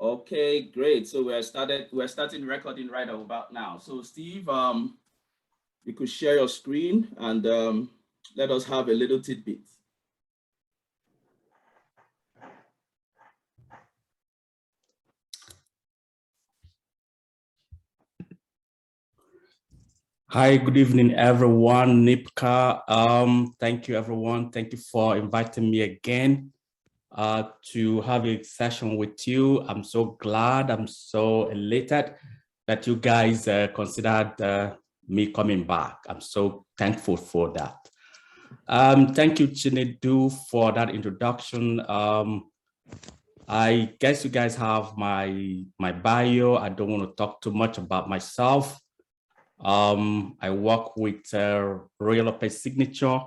Okay, great. So we're starting recording right about now. So Steve, you could share your screen and let us have a little tidbit. Hi, good evening, everyone. Nipka, thank you, everyone. Thank you for inviting me again to have a session with you. I'm so glad, I'm so elated that you guys considered me coming back. I'm so thankful for that. Thank you, Chinedu, for that introduction. I guess you guys have my bio. I don't want to talk too much about myself. I work with Realtor Signature,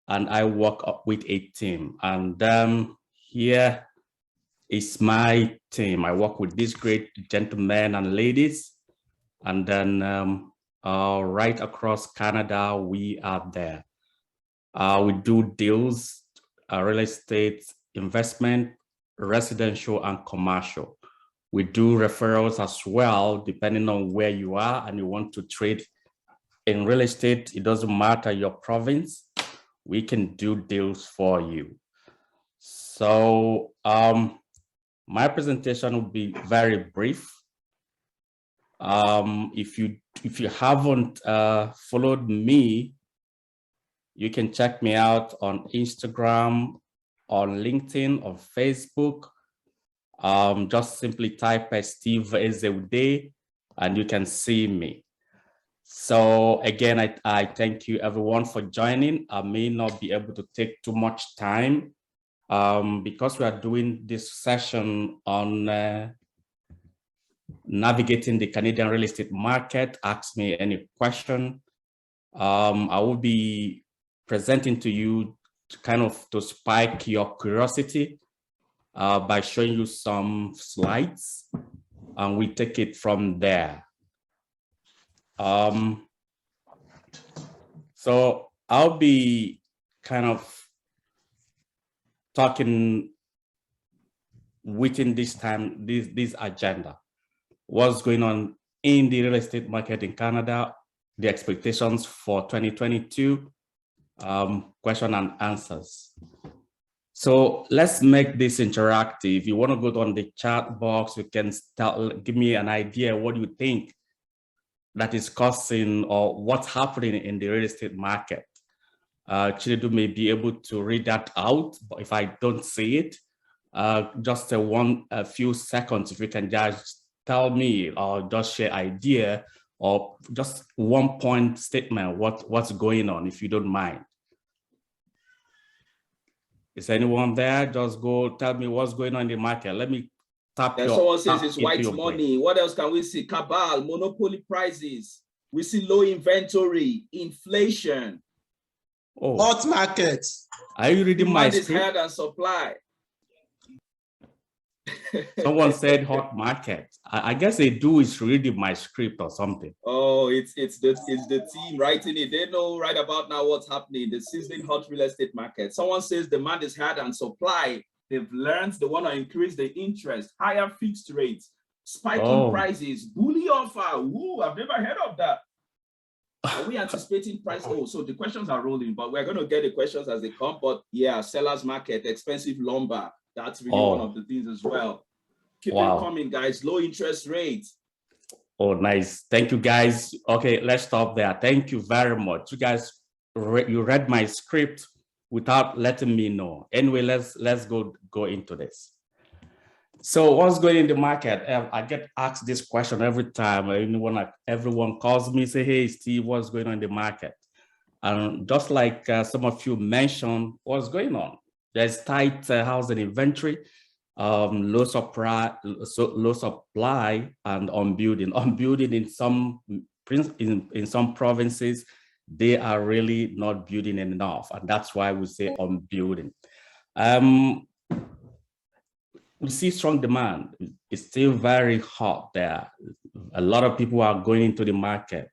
and I work with a team. And here is my team. I work with these great gentlemen and ladies. And then right across Canada, we are there. We do deals, real estate, investment, residential, and commercial. We do referrals as well, depending on where you are and you want to trade in real estate. It doesn't matter your province, we can do deals for you. So my presentation will be very brief. If you haven't followed me, you can check me out on Instagram, on LinkedIn, on Facebook. Just simply type Steve Ezeude and you can see me. So again, I thank you everyone for joining. I may not be able to take too much time because we are doing this session on navigating the Canadian real estate market. Ask me any question. I will be presenting to you to spike your curiosity by showing you some slides, and we take it from there. So I'll be talking within this time, this agenda. What's going on in the real estate market in Canada, the expectations for 2022, question and answers. So let's make this interactive. If you want to go on the chat box, you can give me an idea what you think that is causing or what's happening in the real estate market. Chinedu may be able to read that out, but if I don't see it, just a few seconds, if you can just tell me or just share idea or just one point statement, what's going on, if you don't mind. Is anyone there? Just go tell me what's going on in the market. Let me tap your. Someone says it's white money. What else can we see? Cabal, monopoly prices. We see low inventory, inflation. Oh. Hot markets. Are you reading my script? Demand is higher than supply. Someone said hot market. I guess they do is reading my script or something. Oh, it's the team writing it. They know right about now what's happening. The sizzling hot real estate market. Someone says demand is higher than supply. They've learned they want to increase the interest, higher fixed rates, spiking prices, bully offer. Woo, I've never heard of that. Are we anticipating price? Oh, so the questions are rolling, but we're going to get the questions as they come. But yeah, seller's market, expensive lumber. That's really one of the things as well. Keep it coming, guys. Low interest rates. Oh, nice. Thank you, guys. Okay, let's stop there. Thank you very much. You guys, you read my script without letting me know. Anyway, let's go into this. So what's going in the market? I get asked this question every time. Everyone calls me, say, hey, Steve, what's going on in the market? And just like some of you mentioned, what's going on? There's tight housing inventory, low supply and unbuilding. Unbuilding in some provinces, they are really not building enough, and that's why we say unbuilding. We see strong demand. It's still very hot there. A lot of people are going into the market,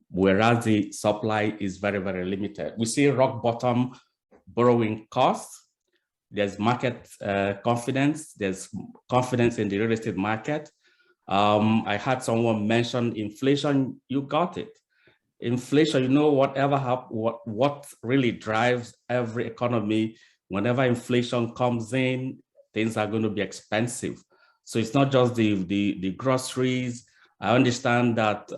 whereas the supply is very, very limited. We see rock bottom borrowing costs. there's market confidence, there's confidence in the real estate market. I had someone mention inflation, you got it. Inflation, you know, what really drives every economy, whenever inflation comes in, things are going to be expensive. So it's not just the groceries. I understand that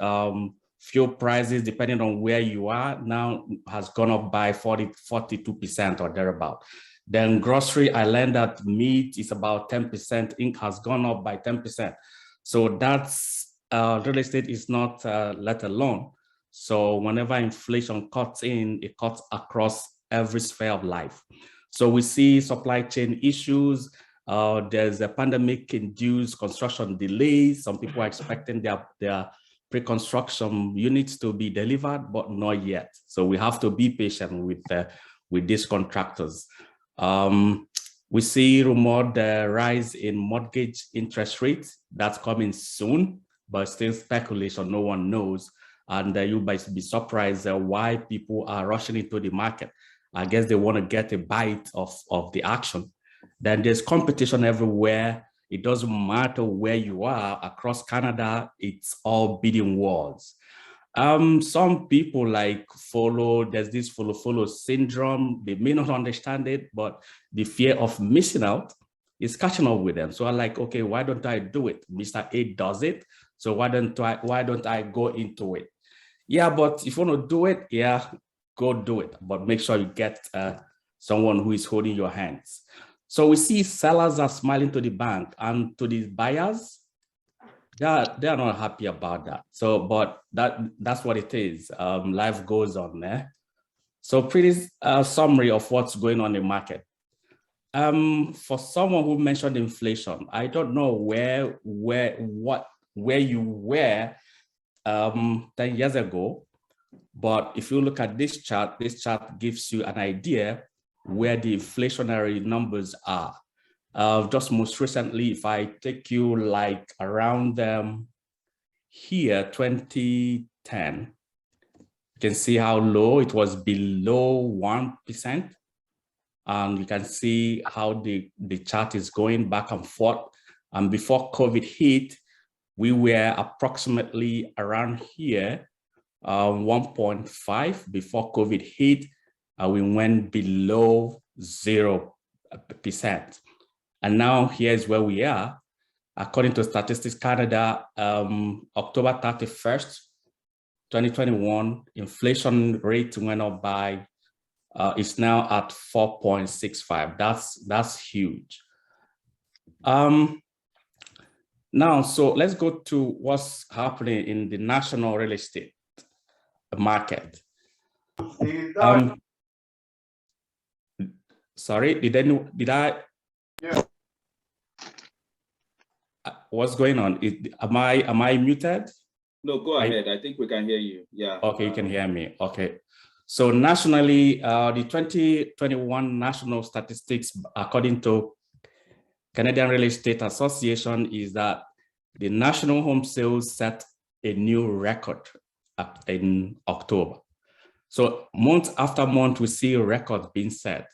fuel prices, depending on where you are now, has gone up by 42% or thereabout. Then grocery, I learned that meat is about 10%, ink has gone up by 10%. So that's, real estate is not let alone. So whenever inflation cuts in, it cuts across every sphere of life. So we see supply chain issues. There's a pandemic-induced construction delays. Some people are expecting their pre-construction units to be delivered, but not yet. So we have to be patient with these contractors. We see rumored rise in mortgage interest rates. That's coming soon, but still speculation. No one knows. And you might be surprised why people are rushing into the market. I guess they want to get a bite of the action. Then there's competition everywhere. It doesn't matter where you are across Canada, it's all bidding wars. Some people there's this follow syndrome. They may not understand it, but the fear of missing out is catching up with them. So I'm like, okay, why don't I do it? Mr. A does it. So why don't I go into it? Yeah, but if you want to do it, yeah, go do it. But make sure you get someone who is holding your hands. So we see sellers are smiling to the bank, and to the buyers, they are not happy about that. So, but that's what it is. Life goes on there. So pretty summary of what's going on in the market. For someone who mentioned inflation, I don't know where you were 10 years ago, but if you look at this chart gives you an idea where the inflationary numbers are. Just most recently, if I take you like around here, 2010, you can see how low it was, below 1%. And you can see how the chart is going back and forth. And before COVID hit, we were approximately around here, 1.5. Before COVID hit, we went below 0%. And now here's where we are. According to Statistics Canada, October 31st, 2021, inflation rate went up by, it's now at 4.65. That's huge. Now, so let's go to what's happening in the national real estate market. Sorry, did I? Yeah. What's going on? Am I muted? No, go ahead. I think we can hear you. Yeah. Okay, you can hear me. Okay. So nationally, the 2021 national statistics, according to Canadian Real Estate Association, is that the national home sales set a new record in October. So month after month, we see records being set.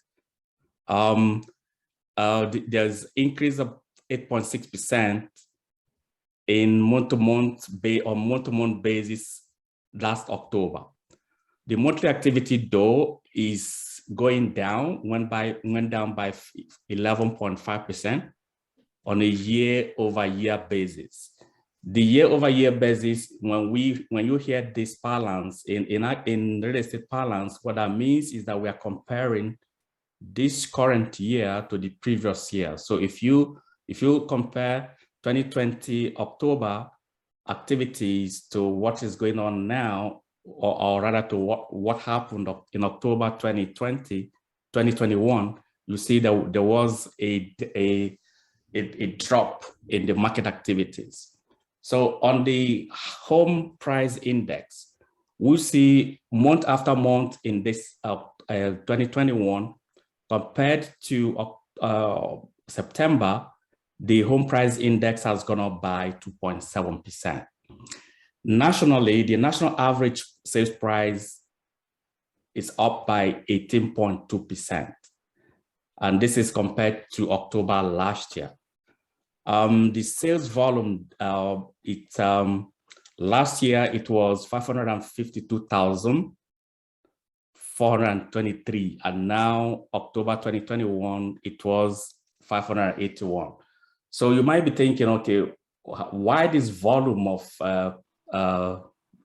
There's increase of 8.6% in month-to-month basis last October. The monthly activity though is going down, went down by 11.5% on a year-over-year basis. The year-over-year basis, when you hear this balance in real estate balance, what that means is that we are comparing this current year to the previous year. So if you compare 2020 October activities to what is going on now, or rather to what happened in October 2021, you see that there was a drop in the market activities. So on the home price index, we see month after month in this 2021, compared to September, the home price index has gone up by 2.7%. Nationally, the national average sales price is up by 18.2%. And this is compared to October last year. The sales volume, last year it was 552,423, and now October 2021 it was 581. So you might be thinking, okay, why this volume of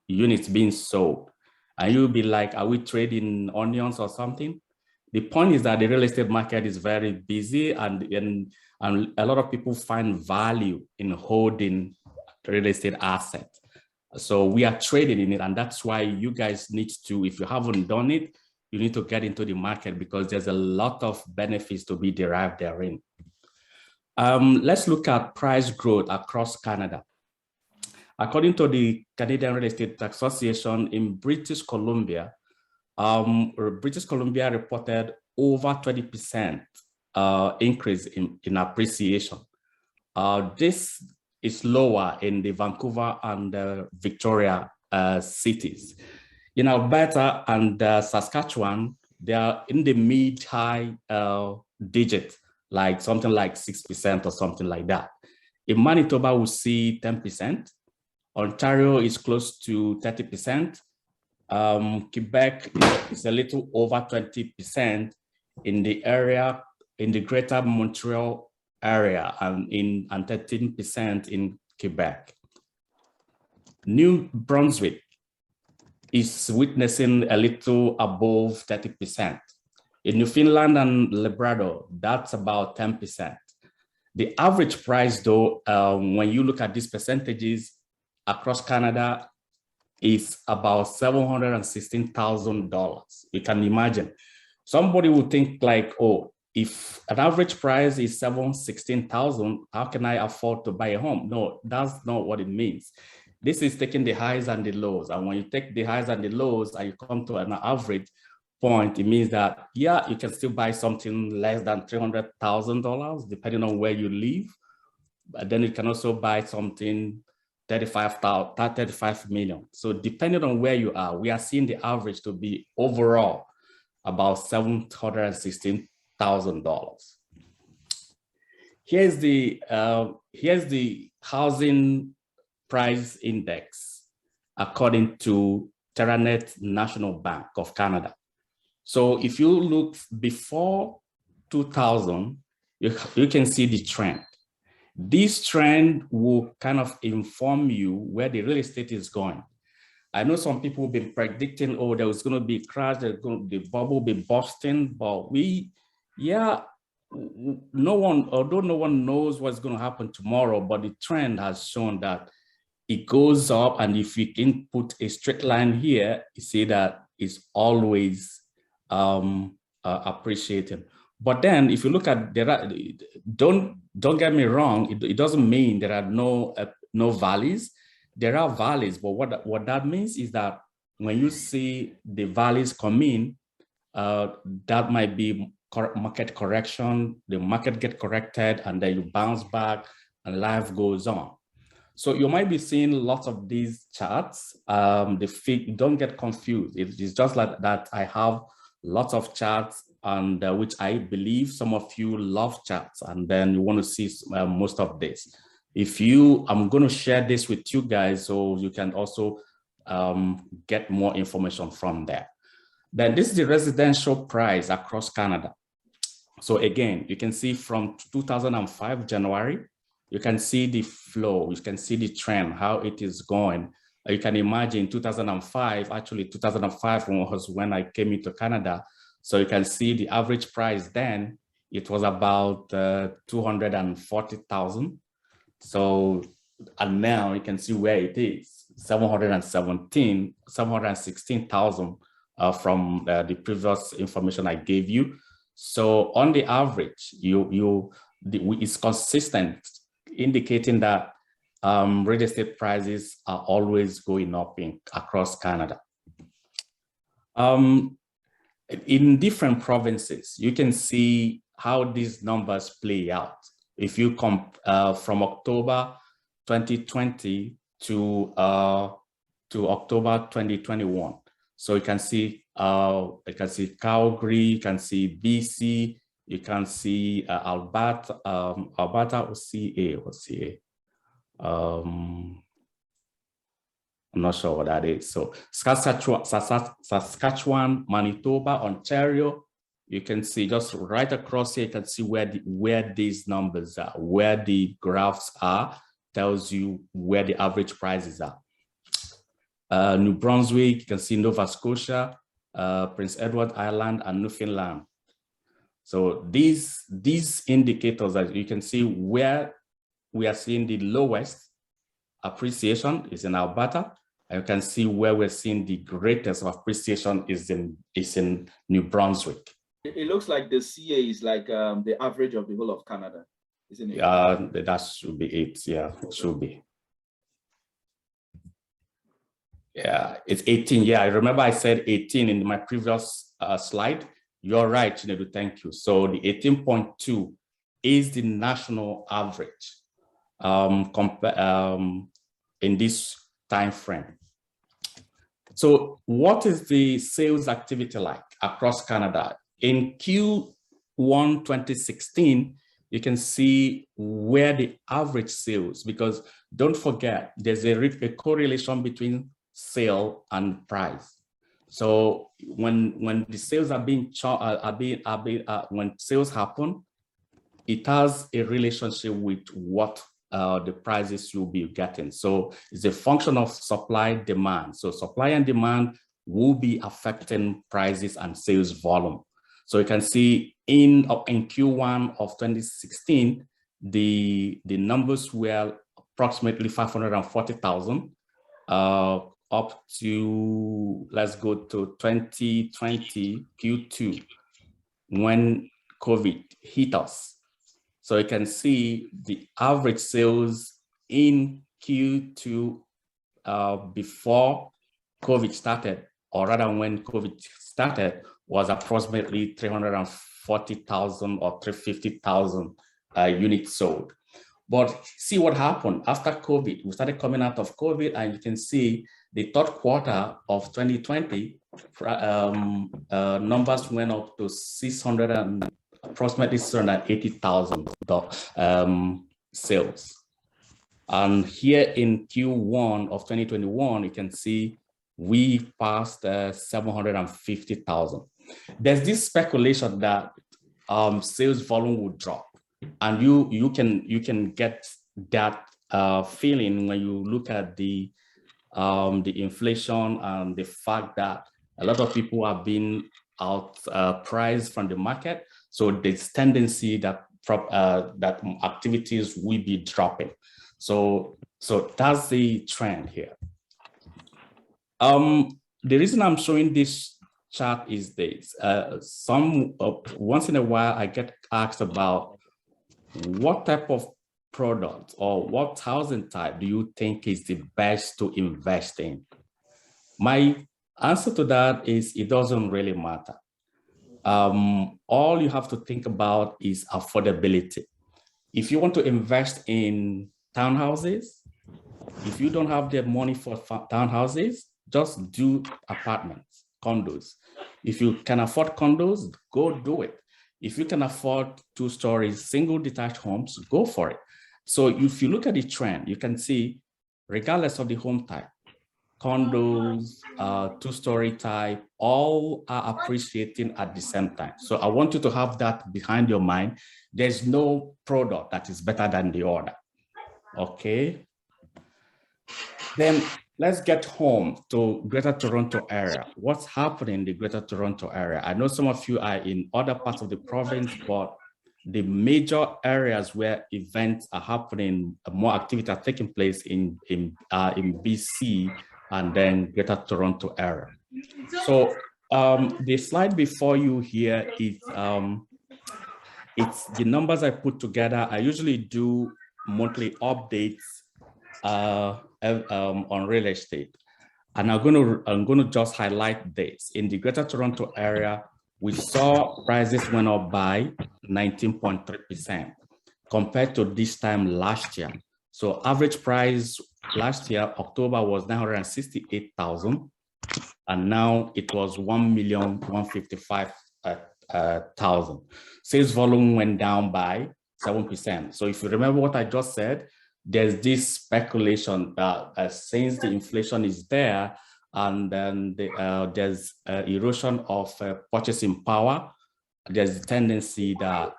units being sold? And you'll be like, are we trading onions or something? The point is that the real estate market is very busy, and a lot of people find value in holding real estate assets. So we are trading in it, and that's why you guys need to, if you haven't done it, you need to get into the market, because there's a lot of benefits to be derived therein. Let's look at price growth across Canada. According to the Canadian Real Estate Association in British Columbia, British Columbia reported over 20% increase in appreciation. This is lower in the Vancouver and Victoria cities. In Alberta and Saskatchewan, they are in the mid-high digit, like something like 6% or something like that. In Manitoba, we see 10%. Ontario is close to 30%. Quebec is a little over 20% in the area, in the greater Montreal area, and 13% in Quebec. New Brunswick is witnessing a little above 30%. In Newfoundland and Labrador, that's about 10%. The average price, though, when you look at these percentages across Canada, is about $716,000. You can imagine. Somebody would think like, oh, if an average price is $716,000, how can I afford to buy a home? No, that's not what it means. This is taking the highs and the lows. And when you take the highs and the lows and you come to an average point, it means that, yeah, you can still buy something less than $300,000, depending on where you live. But then you can also buy something 35 million. So depending on where you are, we are seeing the average to be overall about $716,000. Here's the housing price index according to Terranet National Bank of Canada. So if you look before 2000, you can see the trend. This trend will kind of inform you where the real estate is going. I know some people have been predicting, oh, there was going to be a crash, the bubble will be busting, but although no one knows what's going to happen tomorrow, but the trend has shown that it goes up, and if you can put a straight line here, you see that it's always appreciating. But then if you look at, don't get me wrong, it doesn't mean there are no valleys. There are valleys, but what that means is that when you see the valleys come in, that might be market correction, the market get corrected, and then you bounce back and life goes on. So you might be seeing lots of these charts. Don't get confused. It's just like that. I have lots of charts, and which I believe some of you love charts, and then you want to see most of this. I'm going to share this with you guys so you can also get more information from there. Then this is the residential price across Canada. So again, you can see from 2005 January, you can see the flow, you can see the trend, how it is going. You can imagine 2005, actually 2005 was when I came into Canada. So you can see the average price then, it was about 240,000. So, and now you can see where it is, 716,000 from the previous information I gave you. So on the average, it's consistent, indicating that real estate prices are always going up across Canada. In different provinces, you can see how these numbers play out. If you come from October 2020 to October 2021, so you can see Calgary, you can see BC, You can see Alberta, OCA. I'm not sure what that is. So Saskatchewan, Manitoba, Ontario. You can see just right across here, you can see where these numbers are, where the graphs are, tells you where the average prices are. New Brunswick, you can see Nova Scotia, Prince Edward Island, and Newfoundland. So these indicators, as you can see, where we are seeing the lowest appreciation is in Alberta. And you can see where we're seeing the greatest appreciation is in New Brunswick. It looks like the CA is like the average of the whole of Canada, isn't it? That should be it. Yeah, it should be. Yeah, it's 18. Yeah, I remember I said 18 in my previous slide. You're right, Chinedu, thank you. So the 18.2 is the national average in this time frame. So what is the sales activity like across Canada? In Q1 2016, you can see where the average sales, because don't forget, there's a correlation between sale and price. So when the sales are being when sales happen, it has a relationship with what the prices you'll be getting. So it's a function of supply demand. So supply and demand will be affecting prices and sales volume. So you can see in Q1 of 2016, the numbers were approximately 540,000 up to, let's go to 2020 Q2 when COVID hit us. So you can see the average sales in Q2 before COVID started, or rather when COVID started, was approximately 340,000 or 350,000 units sold. But see what happened after COVID. We started coming out of COVID, and you can see the third quarter of 2020, numbers went up to approximately 680,000 sales. And here in Q1 of 2021, you can see we passed 750,000. There's this speculation that sales volume would drop, and you can get that feeling when you look at the inflation and the fact that a lot of people are being outpriced from the market. So there's tendency that that activities will be dropping. So that's the trend here. The reason I'm showing this chart is this. Once in a while, I get asked about what type of product or what housing type do you think is the best to invest in? My answer to that is it doesn't really matter. All you have to think about is affordability. If you want to invest in townhouses, if you don't have the money for townhouses, just do apartments, condos. If you can afford condos, go do it. If you can afford 2-story single detached homes, go for it. So if you look at the trend, you can see, regardless of the home type, condos, 2-story type, all are appreciating at the same time. So I want you to have that behind your mind. There's no product that is better than the other. Okay. Then let's get home to Greater Toronto area. What's happening in the Greater Toronto area? I know some of you are in other parts of the province, but the major areas where events are happening, more activity are taking place in BC and then Greater Toronto area. So the slide before you here is it's the numbers I put together. I usually do monthly updates on real estate, and I'm going to just highlight this. In the Greater Toronto area, we saw prices went up by 19.3% compared to this time last year. So average price last year, October, was 968,000, and now it was 1,155,000 thousand. Sales volume went down by 7%. So if you remember what I just said, there's this speculation that since the inflation is there, and then there's erosion of purchasing power, there's a tendency that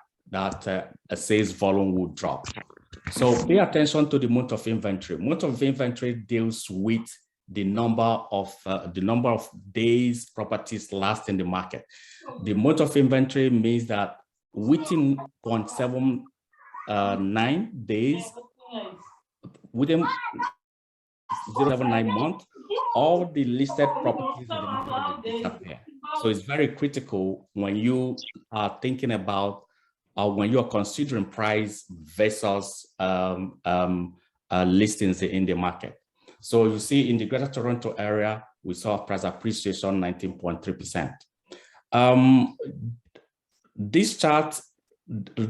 a sales volume will drop. So pay attention to the month of inventory. Month of inventory deals with the number of days properties last in the market. The month of inventory means that within 0.79 days, within 0.79 months, all the listed properties in the market will disappear. So it's very critical when you are thinking about when you are considering price versus listings in the market. So you see in the Greater Toronto area, we saw price appreciation 19.3%. This chart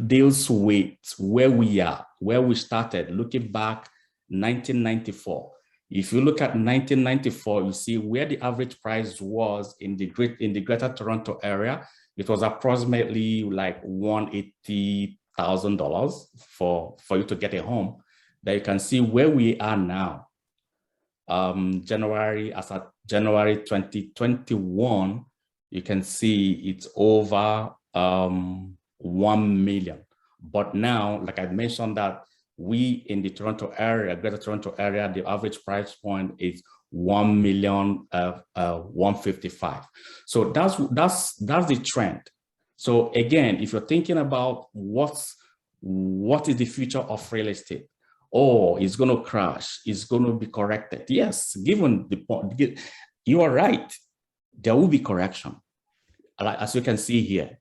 deals with where we are, where we started, looking back 1994. If you look at 1994, you see where the average price was in the Greater Toronto area. It was approximately like $180,000 for you to get a home. Then you can see where we are now. January 2021, you can see it's over 1 million. But now, like I mentioned, that we in the Toronto area, Greater Toronto area, the average price point is 1,155,000. So that's the trend. So again, if you're thinking about what is the future of real estate, it's going to crash, it's going to be corrected. Yes, given the point, you are right. There will be correction, as you can see here.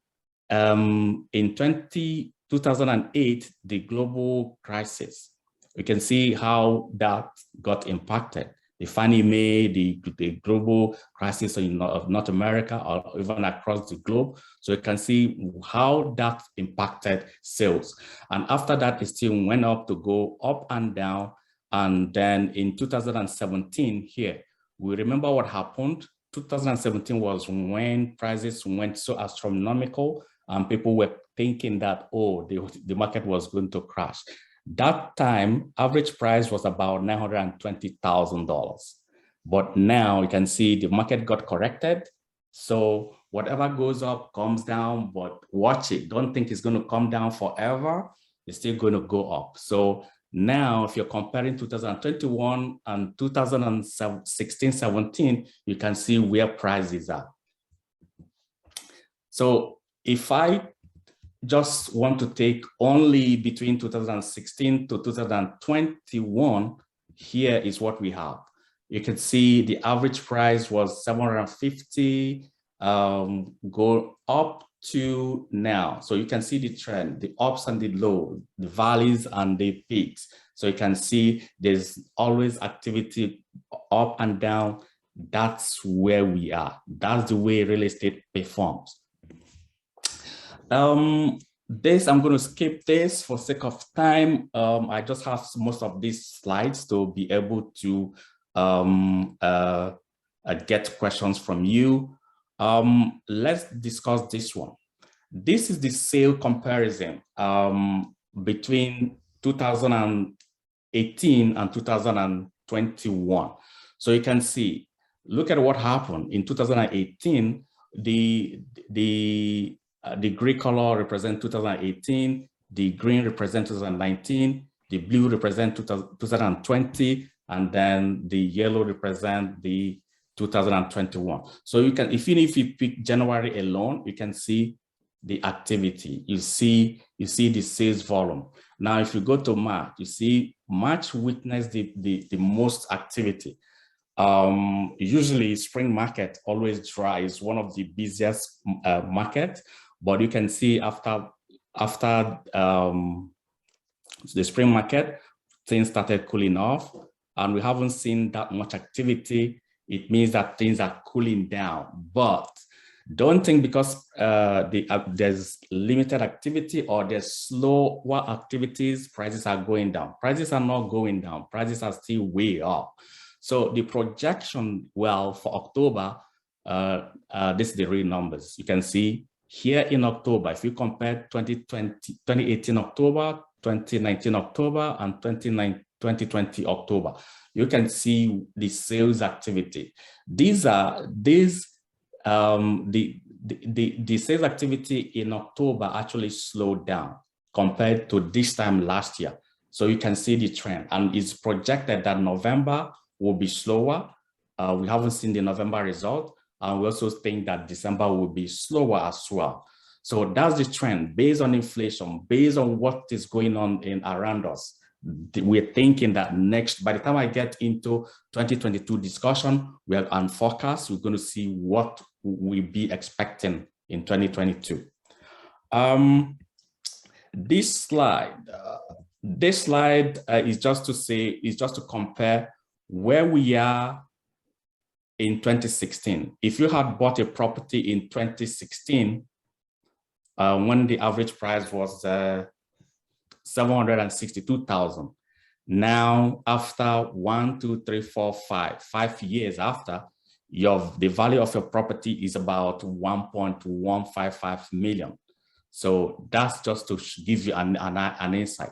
In 2008, the global crisis, you can see how that got impacted. The Fannie Mae, the global crisis of North America, or even across the globe. So you can see how that impacted sales. And after that, it still went up to go up and down. And then in 2017 here, we remember what happened. 2017 was when prices went so astronomical and people were thinking that, the market was going to crash. That time, average price was about $920,000. But now you can see the market got corrected. So whatever goes up comes down, but watch it. Don't think it's going to come down forever. It's still going to go up. So now if you're comparing 2021 and 2016-17, you can see where prices are. So if I just want to take only between 2016 to 2021, here is what we have. You can see the average price was 750, go up to now. So you can see the trend, the ups and the lows, the valleys and the peaks. So you can see there's always activity up and down. That's where we are. That's the way real estate performs. This, I'm going to skip this for sake of time. I just have most of these slides to be able to get questions from you. Let's discuss this one. This is the sale comparison between 2018 and 2021. So you can see, look at what happened in 2018. The gray color represents 2018, the green represents 2019, the blue represents 2020, and then the yellow represents the 2021. So you can, even if you pick January alone, you can see the activity. You see the sales volume. Now, if you go to March, you see March witnessed the most activity. Usually spring market always dry, is one of the busiest market, but you can see after the spring market, things started cooling off and we haven't seen that much activity. It means that things are cooling down, but don't think because there's limited activity or there's slower activities, prices are going down. Prices are not going down, prices are still way up. So the projection, well, for October, this is the real numbers. You can see Here in October, if you compare 2018 October, 2019 October, and 2020 October, you can see the sales activity. The sales activity in October actually slowed down compared to this time last year. So you can see the trend, and it's projected that November will be slower. We haven't seen the November result, and we also think that December will be slower as well. So that's the trend based on inflation, based on what is going on around us. We're thinking that by the time I get into 2022 discussion, we have on forecast, we're going to see what we'll be expecting in 2022. This slide is just to compare where we are in 2016. If you had bought a property in 2016, when the average price was 762,000. Now, after 5 years after, the value of your property is about 1.155 million. So that's just to give you an insight.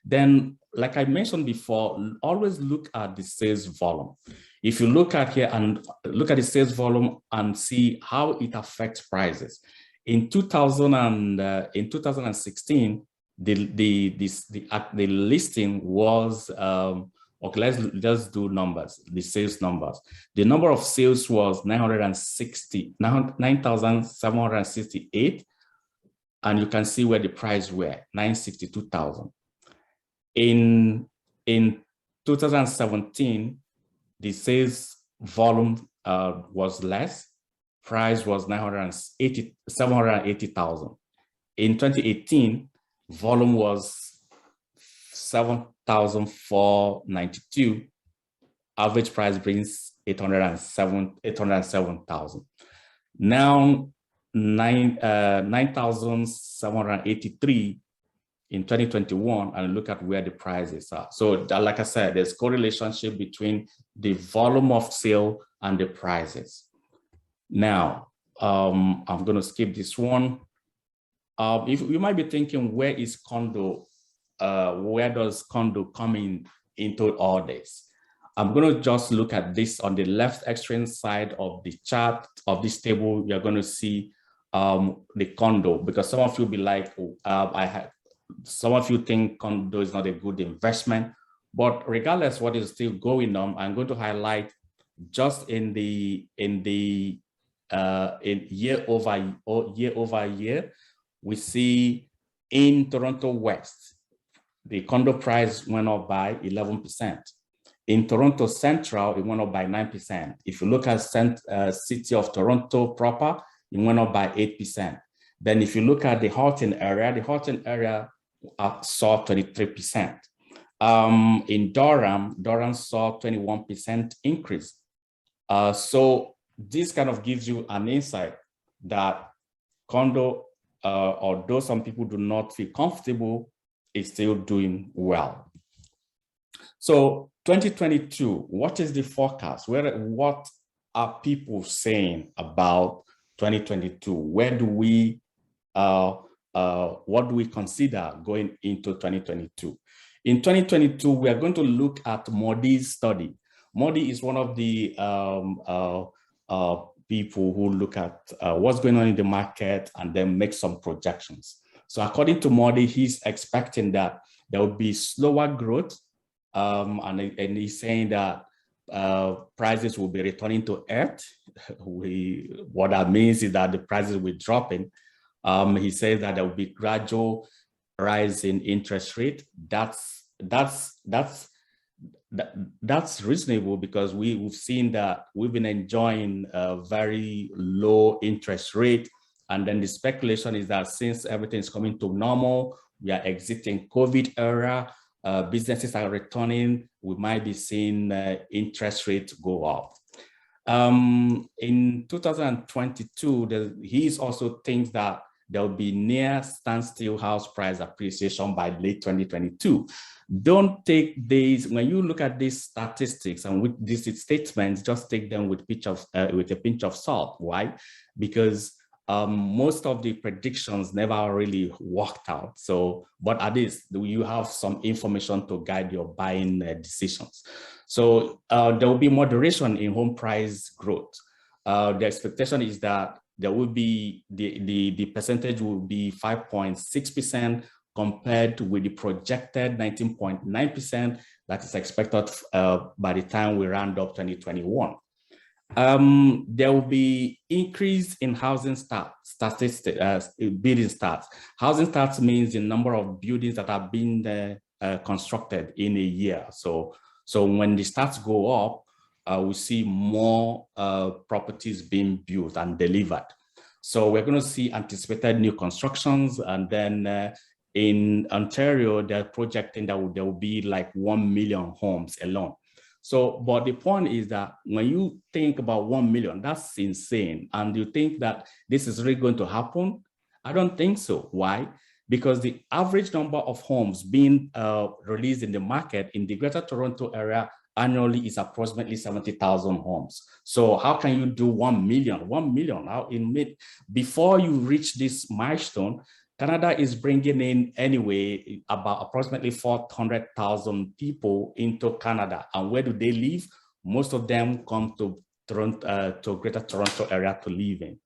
Then, like I mentioned before, always look at the sales volume. If you look at here and look at the sales volume and see how it affects prices. In 2016, the listing was, okay, let's do numbers, the sales numbers. The number of sales was 9,768, and you can see where the price were, 962,000. In 2017, the sales volume was less. Price was 780,000. In 2018, volume was 7,492. Average price brings 807,000. Now 9,783 in 2021, and look at where the prices are. So like I said, there's correlation between the volume of sale and the prices. Now, I'm going to skip this one. If you might be thinking, where is condo? Where does condo come into all this? I'm going to just look at this on the left extreme side of the chart of this table. You're going to see the condo, because some of you be like, some of you think condo is not a good investment, but regardless what is still going on, I'm going to highlight just in year over year, we see in Toronto West, the condo price went up by 11%. In Toronto Central, it went up by 9%. If you look at city of Toronto proper, it went up by 8%. Then if you look at the Halton area saw 23%. In Durham saw 21% increase. So this kind of gives you an insight that condo, although some people do not feel comfortable, is still doing well. So 2022, what is the forecast? What are people saying about 2022? Where do we, what do we consider going into 2022? In 2022, we are going to look at Moody's study. Moody is one of the people who look at what's going on in the market and then make some projections. So according to Moody, he's expecting that there will be slower growth, and he's saying that prices will be returning to earth. What that means is that the prices will be dropping. He says that there will be gradual rise in interest rate. That's reasonable, because we've seen that we've been enjoying a very low interest rate. And then the speculation is that since everything is coming to normal, we are exiting COVID era, businesses are returning, we might be seeing interest rates go up. In 2022, he also thinks that there will be near standstill house price appreciation by late 2022. Don't take these, when you look at these statistics and with these statements, just take them with a pinch of salt. Why? Because most of the predictions never really worked out. So, but at least you have some information to guide your buying decisions. So there will be moderation in home price growth. The expectation is that there will be, the percentage will be 5.6% compared with the projected 19.9% that is expected by the time we round up 2021. There will be increase in housing statistics, building starts. Housing starts means the number of buildings that are being constructed in a year. So when the starts go up, we see more properties being built and delivered. So we're going to see anticipated new constructions, and then in Ontario, they're projecting that there will be like 1 million homes alone. So, but the point is that when you think about 1 million, that's insane. And you think that this is really going to happen? I don't think so. Why? Because the average number of homes being released in the market in the Greater Toronto area annually is approximately 70,000 homes. So how can you do 1 million? 1 million now before you reach this milestone, Canada is bringing in anyway about approximately 400,000 people into Canada. And where do they live? Most of them come to Toronto, to Greater Toronto area to live in.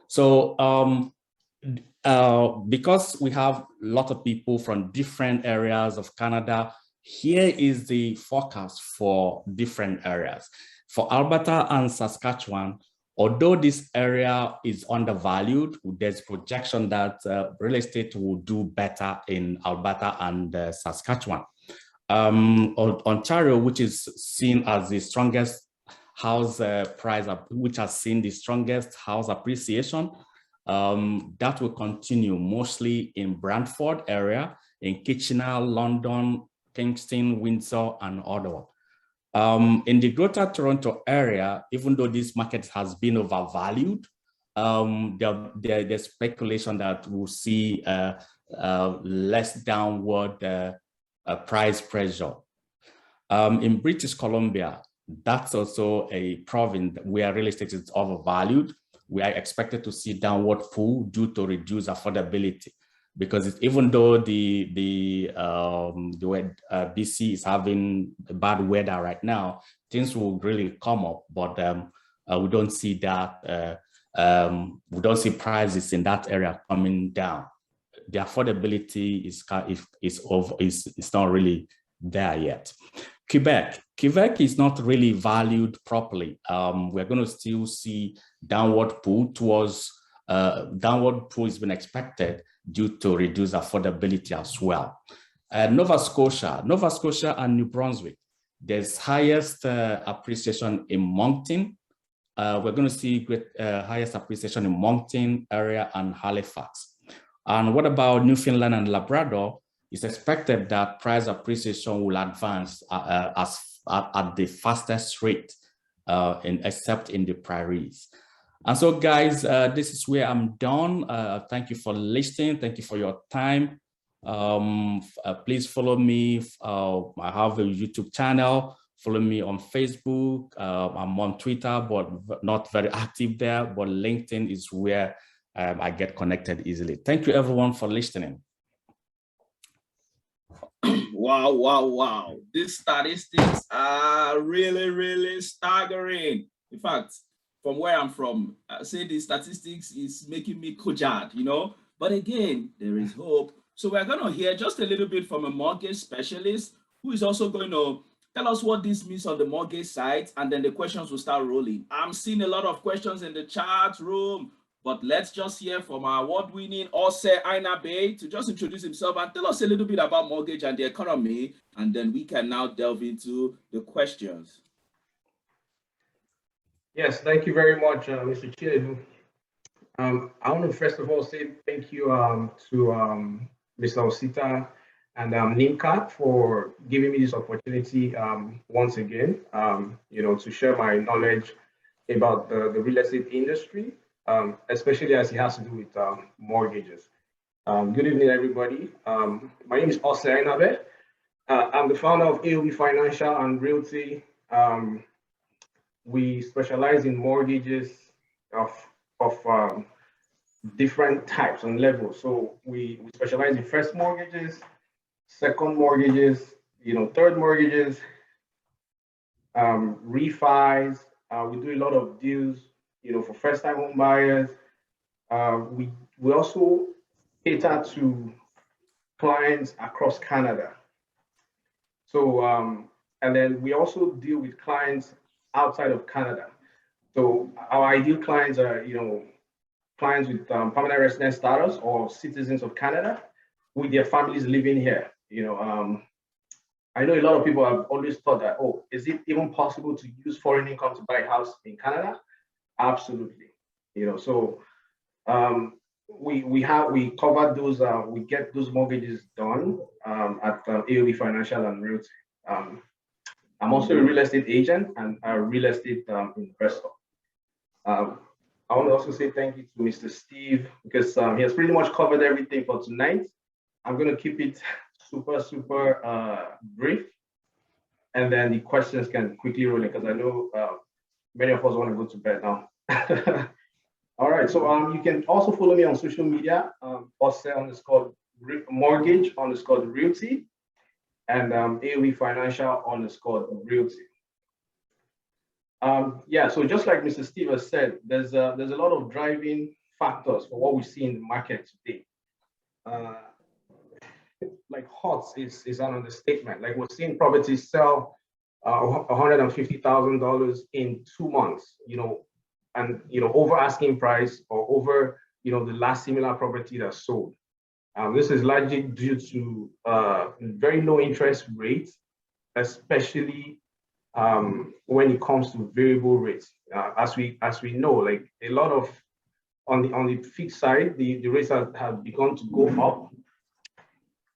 So because we have a lot of people from different areas of Canada, here is the forecast for different areas. For Alberta and Saskatchewan, although this area is undervalued, there's projection that real estate will do better in Alberta and Saskatchewan. Ontario, which is seen as the strongest house price, which has seen the strongest house appreciation, that will continue mostly in Brantford area, in Kitchener, London, Kingston, Windsor, and Ottawa. In the Greater Toronto area, even though this market has been overvalued, there's speculation that we'll see less downward price pressure. In British Columbia, that's also a province where real estate is overvalued. We are expected to see downward pull due to reduced affordability, because even though the BC is having bad weather right now, things will really come up, but we don't see that. We don't see prices in that area coming down. The affordability is not really there yet. Quebec is not really valued properly. We're going to still see downward pull towards downward pull has been expected due to reduced affordability as well. Nova Scotia and New Brunswick, there's highest appreciation in Moncton. We're going to see highest appreciation in Moncton area and Halifax. And what about Newfoundland and Labrador? It's expected that price appreciation will advance at the fastest rate, except in the prairies. And so, guys, this is where I'm done. Thank you for listening. Thank you for your time. Please follow me. I have a YouTube channel. Follow me on Facebook. I'm on Twitter, but not very active there. But LinkedIn is where I get connected easily. Thank you, everyone, for listening. Wow, wow, wow. These statistics are really, really staggering. In fact, from where I'm from, I say the statistics is making me cojad, you know, but again, there is hope. So we're going to hear just a little bit from a mortgage specialist who is also going to tell us what this means on the mortgage side, and then the questions will start rolling. I'm seeing a lot of questions in the chat room, but let's just hear from our award-winning Ose Ainabe to just introduce himself and tell us a little bit about mortgage and the economy, and then we can now delve into the questions. Yes, thank you very much, Mr. Chinedu. I want to first of all say thank you to Mr. Osita and Nimka for giving me this opportunity once again, to share my knowledge about the real estate industry, especially as it has to do with mortgages. Good evening, everybody. My name is Ose Ainabe. I'm the founder of AOB Financial and Realty. We specialize in mortgages of of different types and levels. So we specialize in first mortgages, second mortgages, third mortgages, refis. We do a lot of deals, for first-time home buyers. We also cater to clients across Canada. So, and then we also deal with clients outside of Canada. So our ideal clients are, clients with permanent resident status or citizens of Canada with their families living here. I know a lot of people have always thought that, oh, is it even possible to use foreign income to buy a house in Canada? Absolutely. So we cover those, we get those mortgages done at AOB Financial and Realtor. I'm also a real estate agent and a real estate investor. I want to also say thank you to Mr. Steve because he has pretty much covered everything for tonight. I'm going to keep it super brief, and then the questions can quickly roll in because I know many of us want to go to bed now. All right, so you can also follow me on social media, Ose_Mortgage_Realty, and AOB Financial_Realty. Yeah, so just like Mr. Steve has said, there's a lot of driving factors for what we see in the market today. Like hot is an understatement. Like we're seeing properties sell $150,000 in 2 months, and over asking price or over the last similar property that sold. This is largely due to very low interest rates, especially when it comes to variable rates. As we know, like a lot of on the fixed side, the rates have begun to go up.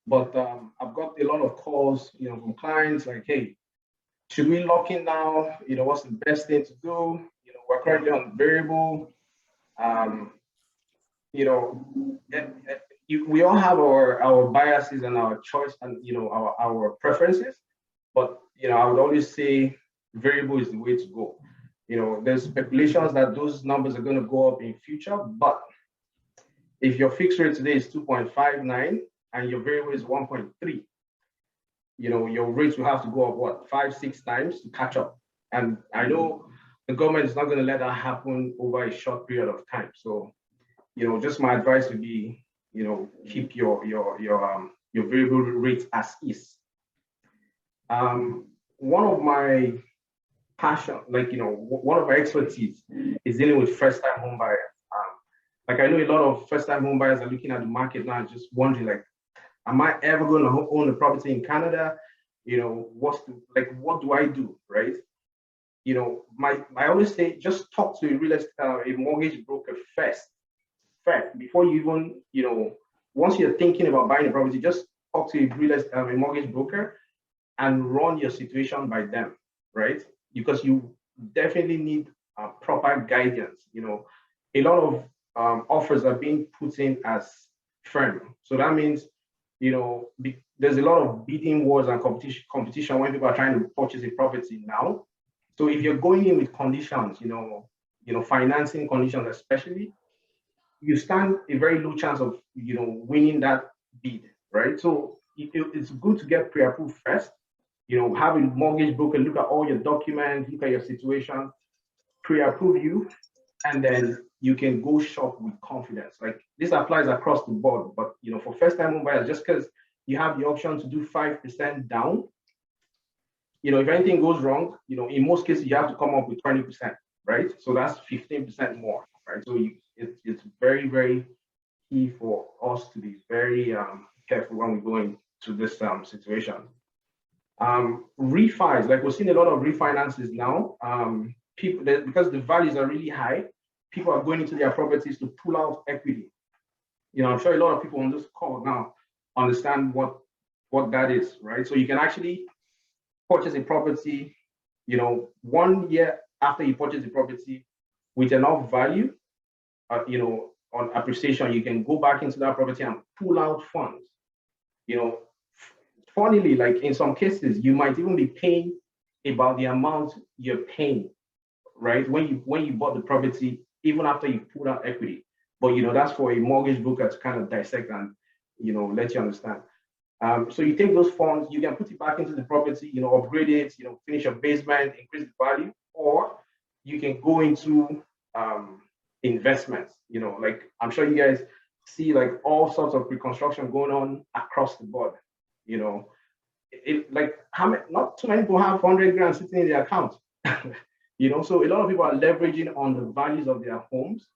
But I've got a lot of calls, from clients like, hey, should we lock in now? What's the best thing to do? We're currently on variable. We all have our biases and our choice and our preferences. But I would always say variable is the way to go. There's speculations that those numbers are going to go up in future, but if your fixed rate today is 2.59 and your variable is 1.3, your rates will have to go up 5-6 times to catch up. And I know the government is not going to let that happen over a short period of time. So, just my advice would be, keep your variable rates as is. One of my passion, one of my expertise is dealing with first-time home buyers. Like I know a lot of first-time home buyers are looking at the market now and just wondering, like, am I ever going to own a property in Canada? What do I do, right? I always say, just talk to a mortgage broker first, before you even, once you're thinking about buying a property, just talk to a mortgage broker and run your situation by them, right? Because you definitely need proper guidance. A lot of offers are being put in as firm. So that means, there's a lot of bidding wars and competition when people are trying to purchase a property now. So if you're going in with conditions, financing conditions especially, you stand a very low chance of, winning that bid, right? So it's good to get pre-approved first. Have a mortgage broker look at all your documents, look at your situation, pre-approve you, and then you can go shop with confidence. Like this applies across the board, but for first-time home buyers, just because you have the option to do 5% down, if anything goes wrong, in most cases you have to come up with 20%, right? So that's 15% more, right? So it's very, very key for us to be very careful when we go into this situation. Refis, like we're seeing a lot of refinances now. Because the values are really high, people are going into their properties to pull out equity. I'm sure a lot of people on this call now understand what that is, right? So you can actually purchase a property, 1 year after you purchase the property with enough value, on appreciation, you can go back into that property and pull out funds. Funnily, like in some cases, you might even be paying about the amount you're paying, right? When you bought the property even after you pull out equity. But that's for a mortgage broker to kind of dissect and let you understand. So you take those funds, you can put it back into the property, upgrade it, finish your basement, increase the value, or you can go into investments. Like I'm sure you guys see like all sorts of reconstruction going on across the board. Like not too many people have 100 grand sitting in their account. So a lot of people are leveraging on the values of their homes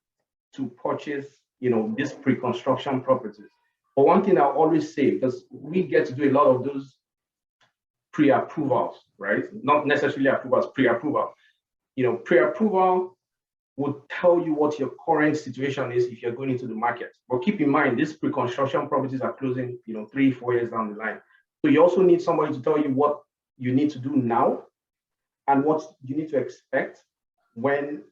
to purchase, these pre-construction properties. But one thing I'll always say, because we get to do a lot of those pre-approvals, right? Not necessarily approvals, pre-approval. Pre-approval would tell you what your current situation is if you're going into the market. But keep in mind, these pre-construction properties are closing, 3-4 years down the line. So you also need somebody to tell you what you need to do now and what you need to expect when,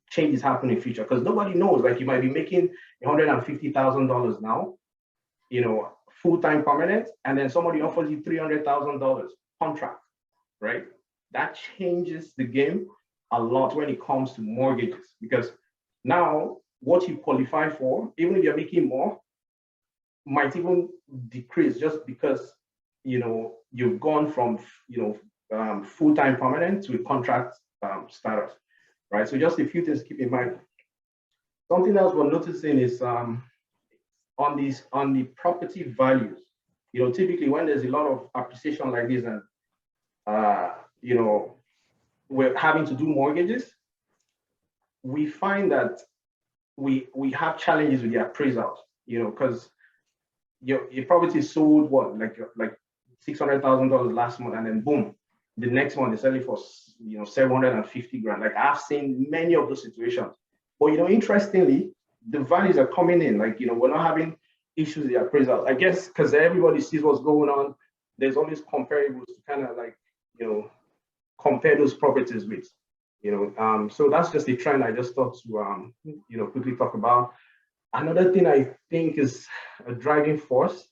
changes happen in the future. Because nobody knows, like you might be making $150,000 now, full-time permanent, and then somebody offers you $300,000 contract, right? That changes the game a lot when it comes to mortgages, because now what you qualify for, even if you're making more, might even decrease just because you've gone from full-time permanent to a contract status, right? So just a few things to keep in mind. Something else we're noticing is on the property values. Typically when there's a lot of appreciation like this, and we're having to do mortgages, we find that we have challenges with the appraisals, because your property sold like $600,000 last month, and then boom, the next month they sell it for 750 grand. Like I've seen many of those situations. But interestingly, the values are coming in. Like we're not having issues with the appraisals. I guess because everybody sees what's going on, there's always comparables to kind of like compare those properties with. So that's just a trend I just thought to quickly talk about. Another thing I think is a driving force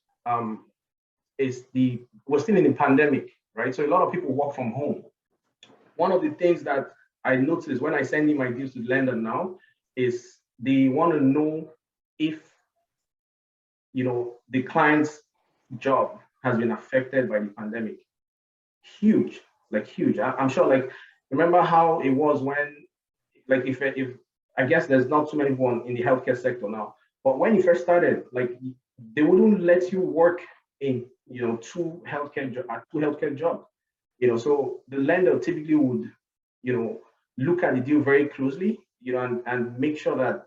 is we're still in the pandemic, right? So a lot of people work from home. One of the things that I noticed when I send in my deals to the lender now is they want to know if the client's job has been affected by the pandemic. Huge, like huge. I'm sure, like, remember how it was when, like, if I guess there's not too many people in the healthcare sector now, but when you first started, like, they wouldn't let you work in two healthcare jobs. So the lender typically would look at the deal very closely, and make sure that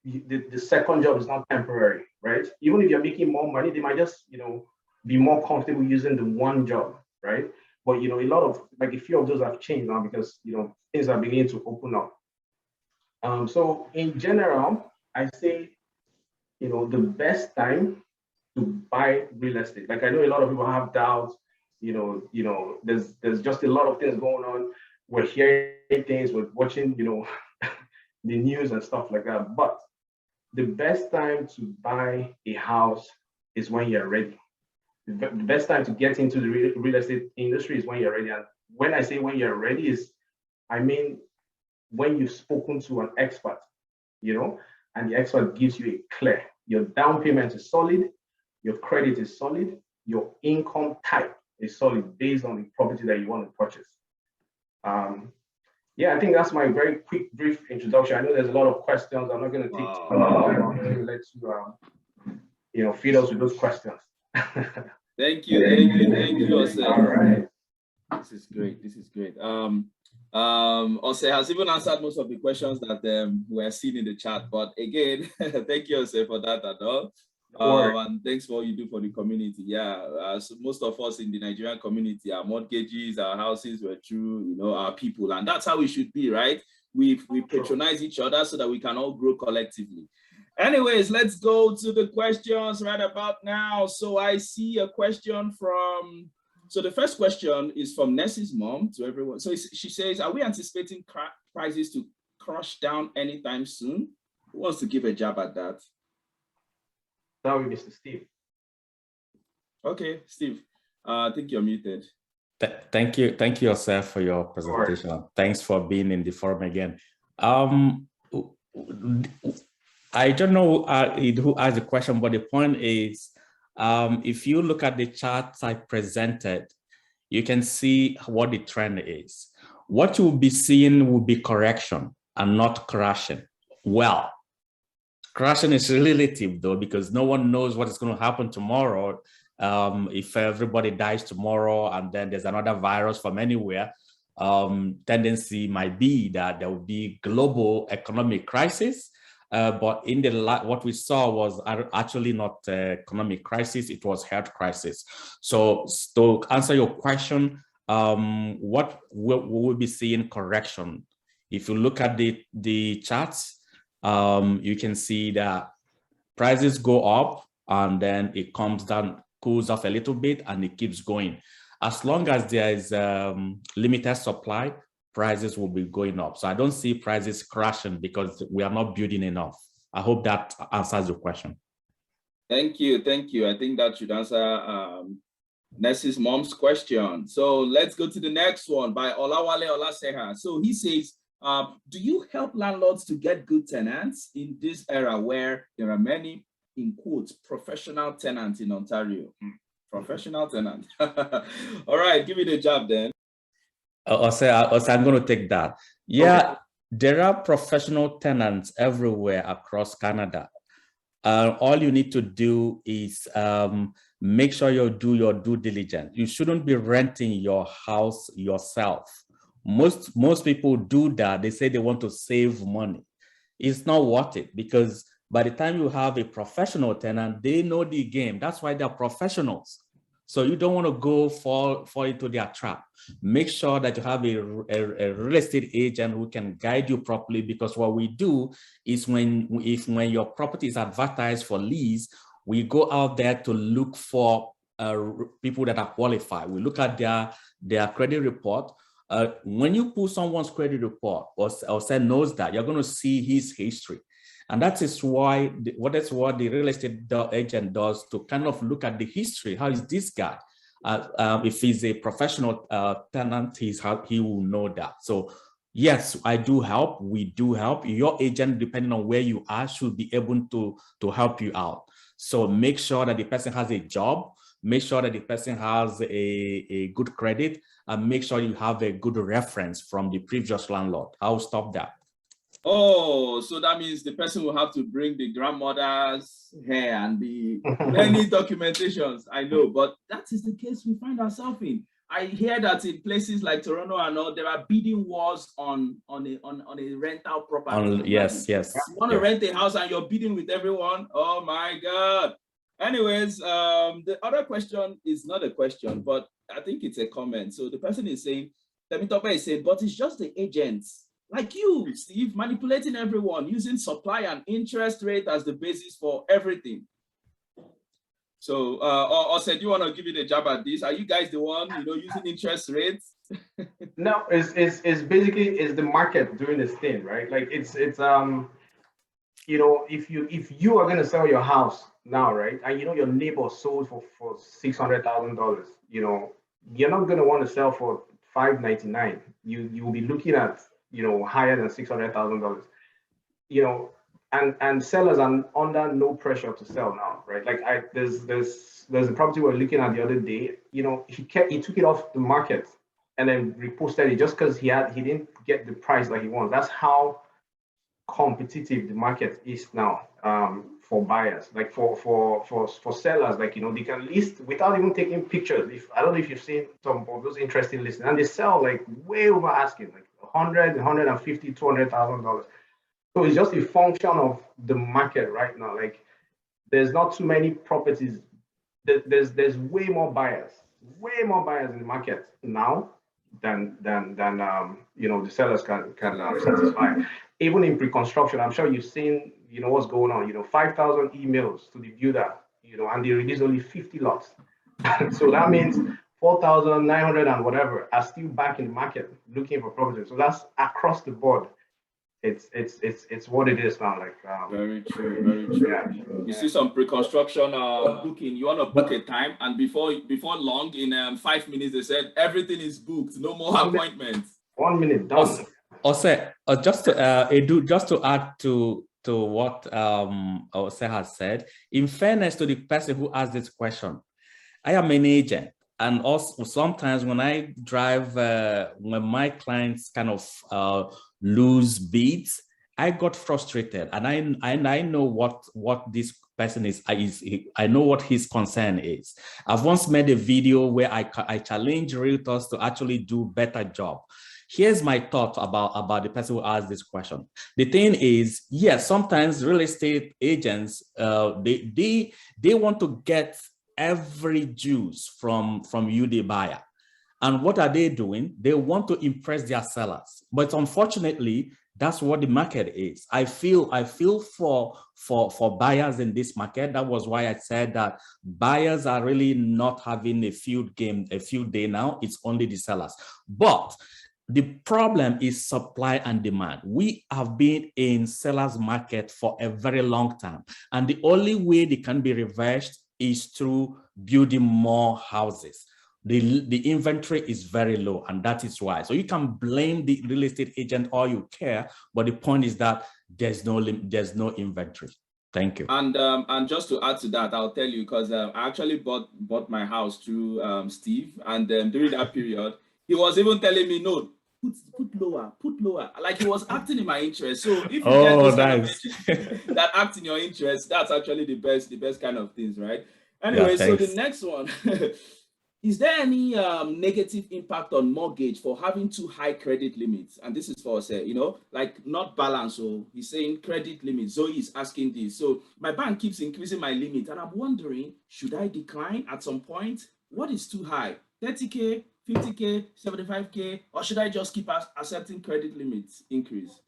the second job is not temporary, right? Even if you're making more money, they might just be more comfortable using the one job, right? But a lot of, like, a few of those have changed now because things are beginning to open up. So in general, I say the best time to buy real estate. Like, I know a lot of people have doubts. There's just a lot of things going on. We're hearing things, we're watching the news and stuff like that. But the best time to buy a house is when you're ready. The best time to get into the real estate industry is when you're ready. And when I say when you're ready I mean when you've spoken to an expert, and the expert gives you a clear, your down payment is solid, your credit is solid, your income type is solid based on the property that you want to purchase. Yeah, I think that's my very quick, brief introduction. I know there's a lot of questions. I'm not going to take too long time. I'm going to let you, feed us with those questions. Thank you, Ose. All right. This is great. Ose has even answered most of the questions that were seen in the chat. But again, thank you, Ose, for that and all. And thanks for all you do for the community. Yeah, so most of us in the Nigerian community, our mortgages, our houses were through, our people, and that's how we should be, right? We patronize each other so that we can all grow collectively. Anyways, let's go to the questions right about now. So I see a question from, so the first question is from Nessie's mom to everyone. So she says, are we anticipating prices to crush down anytime soon? Who wants to give a jab at that? That would be Mr. Steve. Okay, Steve, I think you're muted. Thank you, yourself, for your presentation. Thanks for being in the forum again. I don't know who asked the question, but the point is, if you look at the charts I presented, you can see what the trend is. What you'll be seeing will be correction and not crashing. Well, crashing is relative though, because no one knows what is going to happen tomorrow. If everybody dies tomorrow and then there's another virus from anywhere, tendency might be that there will be global economic crisis. But in what we saw was actually not economic crisis, it was health crisis. So to answer your question, what we will be seeing correction. If you look at the charts, you can see that prices go up and then it comes down, cools off a little bit, and it keeps going. As long as there is limited supply, prices will be going up. So I don't see prices crashing because we are not building enough. I hope that answers your question. Thank you. Thank you. I think that should answer Nessie's mom's question. So let's go to the next one by Olawale Olaseha. So he says, do you help landlords to get good tenants in this era where there are many, in quotes, professional tenants in Ontario? Professional tenant. All right, give me the job then. Ose, I'm going to take that. Yeah, okay. There are professional tenants everywhere across Canada. All you need to do is make sure you do your due diligence. You shouldn't be renting your house yourself. Most people do that. They say they want to save money. It's not worth it, because by the time you have a professional tenant, they know the game. That's why they're professionals. So you don't want to go fall into their trap. Make sure that you have a real estate agent who can guide you properly, because what we do is when your property is advertised for lease, we go out there to look for people that are qualified. We look at their credit report. When you pull someone's credit report or knows that, you're going to see his history. And that is why that's what the real estate agent does, to kind of look at the history. How is this guy? If he's a professional tenant, he will know that. So yes, I do help. We do help. Your agent, depending on where you are, should be able to help you out. So make sure that the person has a job. Make sure that the person has a good credit, and make sure you have a good reference from the previous landlord. I'll stop that. Oh, so that means the person will have to bring the grandmother's hair and the many documentations. I know, but that is the case we find ourselves in. I hear that in places like Toronto and all, there are bidding wars on a rental property. Yes. You want to rent a house and you're bidding with everyone. Oh my God. Anyways, the other question is not a question, but I think it's a comment. So the person is saying, Temitope is saying, but it's just the agents like you, Steve, manipulating everyone, using supply and interest rate as the basis for everything. So, Ose, do you want to give it a jab at this? Are you guys the one, using interest rates? No, it's basically the market doing this thing, right? Like it's if you are going to sell your house now, right, and your neighbor sold for $600,000, you're not going to want to sell for $599. You'll be looking at higher than $600,000, and sellers are under no pressure to sell now, right? Like there's a property we were looking at the other day, he took it off the market and then reposted it just because he didn't get the price that he wants. That's how competitive the market is now, for buyers, like for sellers, like they can list without even taking pictures. I don't know if you've seen some of those interesting listings, and they sell like way over asking, like $100,000, $150,000, $200,000. So it's just a function of the market right now. Like there's not too many properties. There's way more buyers in the market now than the sellers can satisfy. Even in pre-construction, I'm sure you've seen what's going on. 5,000 emails to the builder, and they release only 50 lots. So that means 4,900 and whatever are still back in the market looking for properties. So that's across the board. It's what it is now. Like very true. Yeah. You see some pre-construction booking. You want to book a time, and before long, in 5 minutes, they said everything is booked. No more appointments. 1 minute done. Ose, just to add to what Ose has said, in fairness to the person who asked this question, I am an agent, and also sometimes when I drive, when my clients kind of lose bids, I got frustrated, and I know what this person is. I know what his concern is. I've once made a video where I challenge realtors to actually do better job. Here's my thought about the person who asked this question. The thing is, yes, sometimes real estate agents, they want to get every juice from you, the buyer. And what are they doing? They want to impress their sellers. But unfortunately, that's what the market is. I feel for buyers in this market. That was why I said that buyers are really not having a field day now. It's only the sellers. But the problem is supply and demand. We have been in sellers market for a very long time. And the only way they can be reversed is through building more houses. The inventory is very low, and that is why. So you can blame the real estate agent all you care, but the point is that there's no inventory. Thank you. And just to add to that, I'll tell you, because I actually bought my house through Steve, and during that period, he was even telling me, no, put lower. Like he was acting in my interest. So if you get this kind of agent that act in your interest, that's actually the best kind of things, right? Anyway, yeah, so the next one. Is there any negative impact on mortgage for having too high credit limits? And this is for us, like not balance. So he's saying credit limit. Zoe is asking this. So my bank keeps increasing my limit, and I'm wondering, should I decline at some point? What is too high? 30K, 50K, 75K, or should I just keep accepting credit limits increase?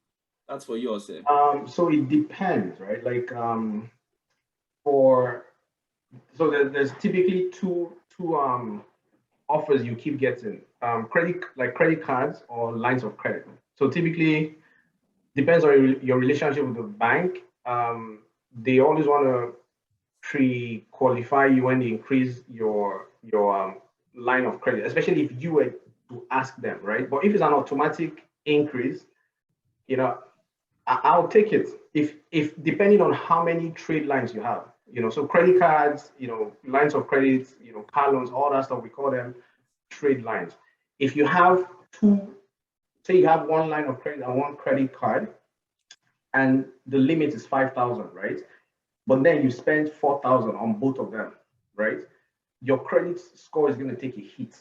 That's for you, Ose. So it depends, right? Like there's typically two offers you keep getting, credit cards or lines of credit. So typically depends on your relationship with the bank. They always want to pre-qualify you when they increase your line of credit, especially if you were to ask them, right? But if it's an automatic increase, I'll take it if depending on how many trade lines you have. So credit cards, lines of credit, car loans, all that stuff, we call them trade lines. If you have say you have one line of credit and one credit card, and the limit is 5,000, right? But then you spend 4,000 on both of them, right? Your credit score is going to take a hit,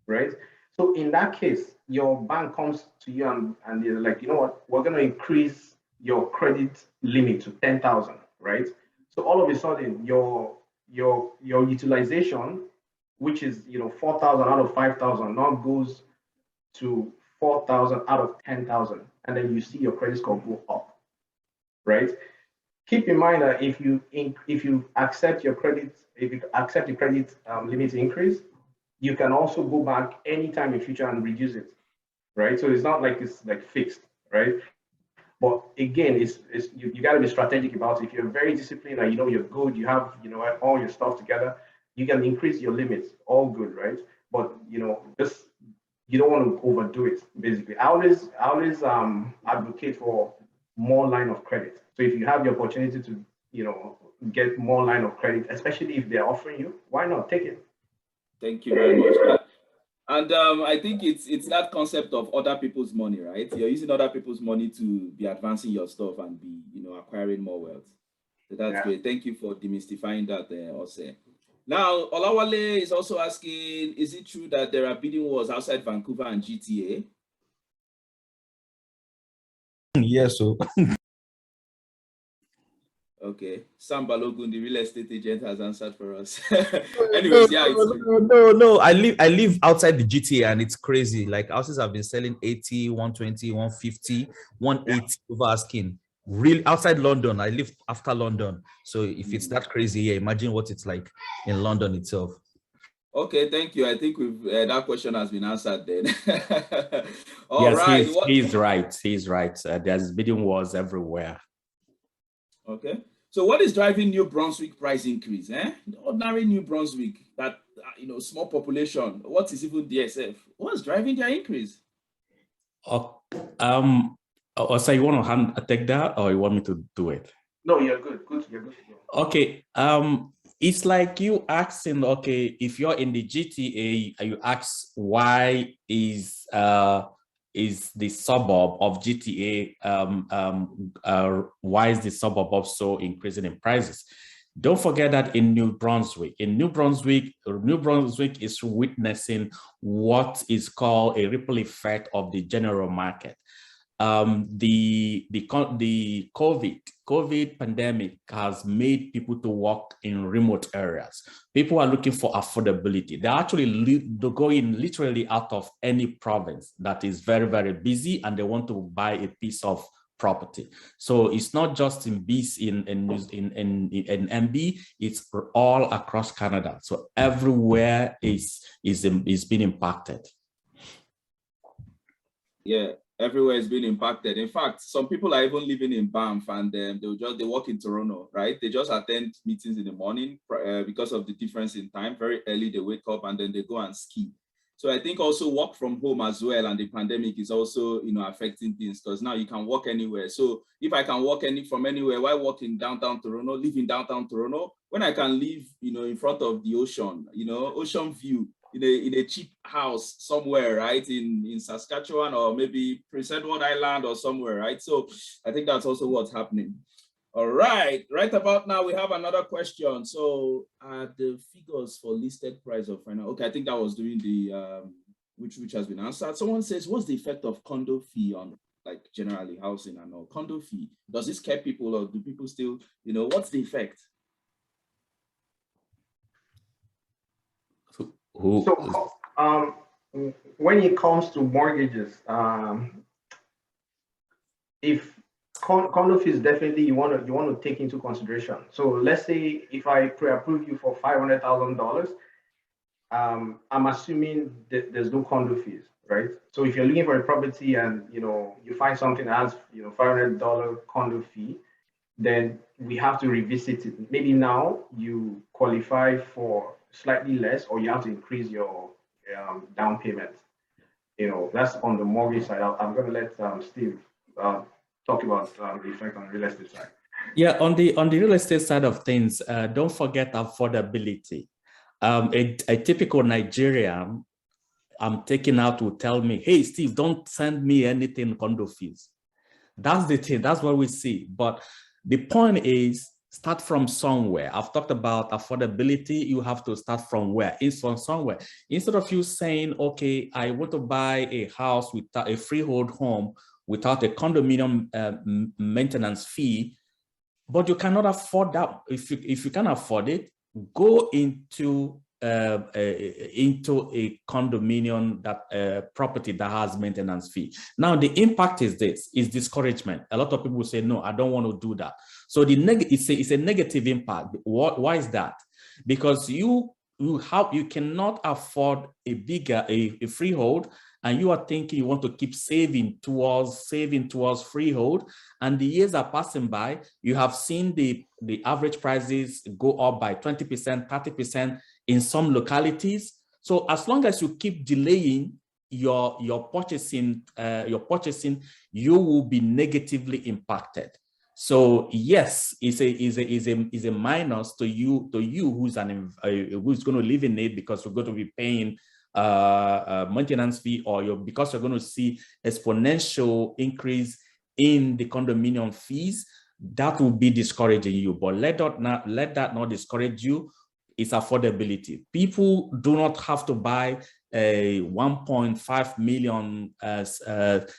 right? So in that case, your bank comes to you and they're like, you know what, we're going to increase your credit limit to 10,000, right? So all of a sudden, your utilization, which is 4,000 out of 5,000, now goes to 4,000 out of 10,000, and then you see your credit score go up, right? Keep in mind that if you accept the credit limit increase, you can also go back anytime in future and reduce it, right? So it's not like it's like fixed, right? But again, you got to be strategic about it. If you're very disciplined and you're good, you have all your stuff together, you can increase your limits, all good, right? But just you don't want to overdo it. Basically, I always advocate for more line of credit. So if you have the opportunity to get more line of credit, especially if they're offering you, why not take it? Thank you very much. And I think it's that concept of other people's money, right? You're using other people's money to be advancing your stuff and be, acquiring more wealth. So that's great. Thank you for demystifying that, Ose. Now, Olawale is also asking, is it true that there are bidding wars outside Vancouver and GTA? Yes, so. Okay, Sam Balogun, the real estate agent, has answered for us. Anyways, no. I live outside the GTA, and it's crazy. Like houses have been selling 80, 120, 150, 180 over asking. Really, outside London, I live after London. So if it's that crazy, imagine what it's like in London itself. Okay, thank you. I think that question has been answered then. Yes, right. He's right. He's right. There's bidding wars everywhere. Okay. So what is driving New Brunswick price increase? The ordinary New Brunswick, that small population, what is even DSF? What's driving their increase? So you want to take that, or you want me to do it? No, you're good. Good. You're good. Okay. It's like you asking, okay, if you're in the GTA, you ask why is the suburb of GTA, why is the suburb also increasing in prices? Don't forget that in New Brunswick is witnessing what is called a ripple effect of the general market. The COVID pandemic has made people to work in remote areas. People are looking for affordability. They're actually going literally out of any province that is very, very busy, and they want to buy a piece of property. So it's not just in MB, it's all across Canada. So everywhere is being impacted. Yeah, everywhere is being impacted. In fact, some people are even living in Banff, and they work in Toronto, right? They just attend meetings in the morning because of the difference in time. Very early they wake up and then they go and ski. So I think also work from home as well, and the pandemic is also, affecting things, because now you can work anywhere. So if I can work from anywhere, why work in downtown Toronto, live in downtown Toronto, when I can live, in front of the ocean, ocean view, in a cheap house somewhere, right, in Saskatchewan, or maybe Prince Edward Island or somewhere, right? So I think that's also what's happening. All right, right about now, we have another question. So the figures for listed price of final, okay, I think that was during the, which has been answered. Someone says, what's the effect of condo fee on, like, generally housing and all? Condo fee, does this scare people, or do people still, what's the effect? So, when it comes to mortgages, if condo fees, definitely you want to take into consideration. So let's say if I pre-approve you for $500,000, I'm assuming that there's no condo fees, right? So if you're looking for a property and you find something that has $500 condo fee, then we have to revisit it. Maybe now you qualify for slightly less, or you have to increase your down payment. That's on the mortgage side. I'm going to let Steve talk about the effect on the real estate side. Yeah, on the real estate side of things, don't forget affordability. A typical Nigerian I'm taking out will tell me, hey, Steve, don't send me anything condo fees. That's the thing. That's what we see. But the point is, start from somewhere. I've talked about affordability. You have to start from where? It's from somewhere. Instead of you saying, okay, I want to buy a house without a freehold home without a condominium maintenance fee, but you cannot afford that. If you can afford it, go into a condominium property that has maintenance fee. Now the impact is discouragement. A lot of people say, no, I don't want to do that. So it's a negative impact. Why is that? Because you cannot afford a freehold, and you are thinking you want to keep saving towards freehold, and the years are passing by. You have seen the average prices go up by 20%, 30% in some localities. So as long as you keep delaying your purchasing, you will be negatively impacted. So yes, is a minus to you who's going to live in it, because you're going to be paying maintenance fee, or because you're going to see exponential increase in the condominium fees. That will be discouraging you. But let that not discourage you. It's affordability. People do not have to buy a 1.5 million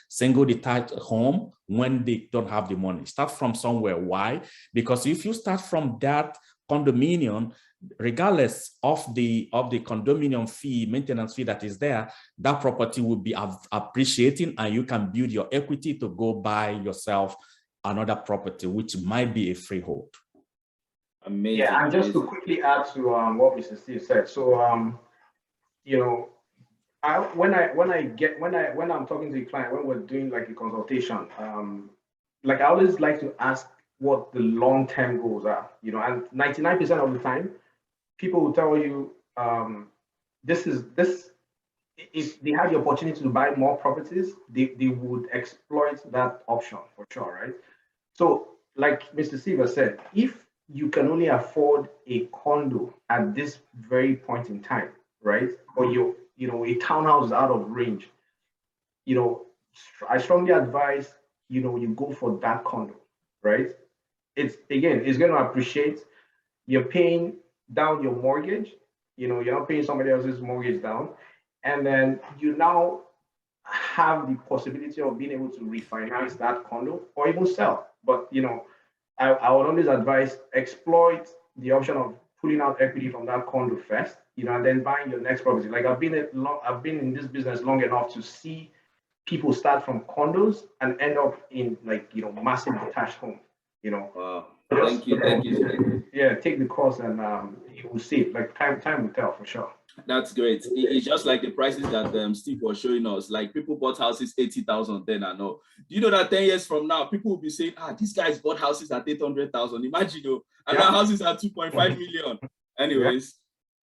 single detached home when they don't have the money. Start from somewhere. Why? Because if you start from that condominium, regardless of the condominium fee, maintenance fee that is there, that property will be appreciating, and you can build your equity to go buy yourself another property, which might be a freehold. Amazing. Yeah, and just to quickly add to what Mr. Steve said. So when I'm talking to a client, when we're doing like a consultation, like I always like to ask what the long-term goals are, and 99% of the time, people will tell you, this if they have the opportunity to buy more properties, they would exploit that option for sure, right? So, like Mr. Silva said, if you can only afford a condo at this very point in time, right? Or a townhouse is out of range, I strongly advise, you go for that condo, right? It's going to appreciate. You're paying down your mortgage, you're not paying somebody else's mortgage down. And then you now have the possibility of being able to refinance that condo or even sell. But, I would always advise exploit the option of pulling out equity from that condo first, and then buying your next property. Like I've been in this business long enough to see people start from condos and end up in massive detached home. Wow. Thank you. Yeah, take the course and you will see. Like time will tell for sure. That's great. It's just like the prices that Steve was showing us. Like people bought houses 80,000 then and all. Do you know that 10 years from now, people will be saying, these guys bought houses at 800,000. Imagine, and now houses are 2.5 million. Anyways,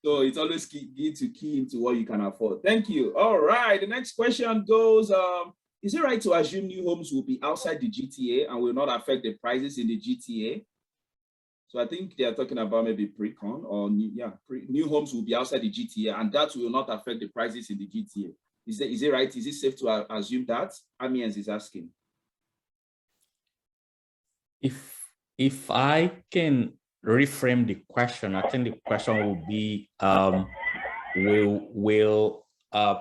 so it's always key into what you can afford. Thank you. All right. The next question goes, is it right to assume new homes will be outside the GTA and will not affect the prices in the GTA? So I think they are talking about maybe pre-con or new homes will be outside the GTA and that will not affect the prices in the GTA. Is it right? Is it safe to assume that? Amiens is asking. If I can reframe the question, I think the question will be, will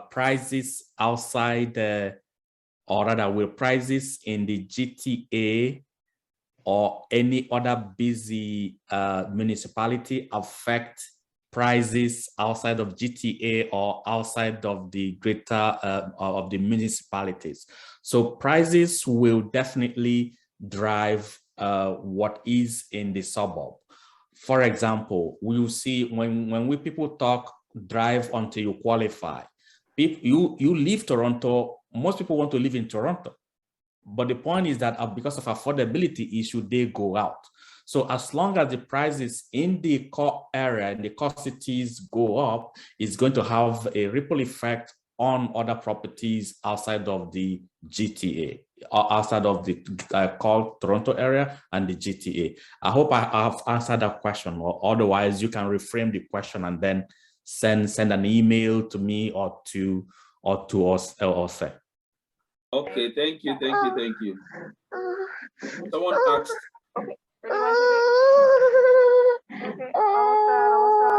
prices outside or rather will prices in the GTA or any other busy municipality affect prices outside of GTA or outside of the greater of the municipalities? So prices will definitely drive what is in the suburb. For example, we will see when we people talk drive until you qualify. You leave Toronto, most people want to live in Toronto. But the point is that because of affordability issue, they go out. So as long as the prices in the core area, in the core cities go up, it's going to have a ripple effect on other properties outside of the GTA, or outside of the core Toronto area and the GTA. I hope I have answered that question, or otherwise you can reframe the question and then send an email to me or to us or say. Okay, thank you. Someone asked,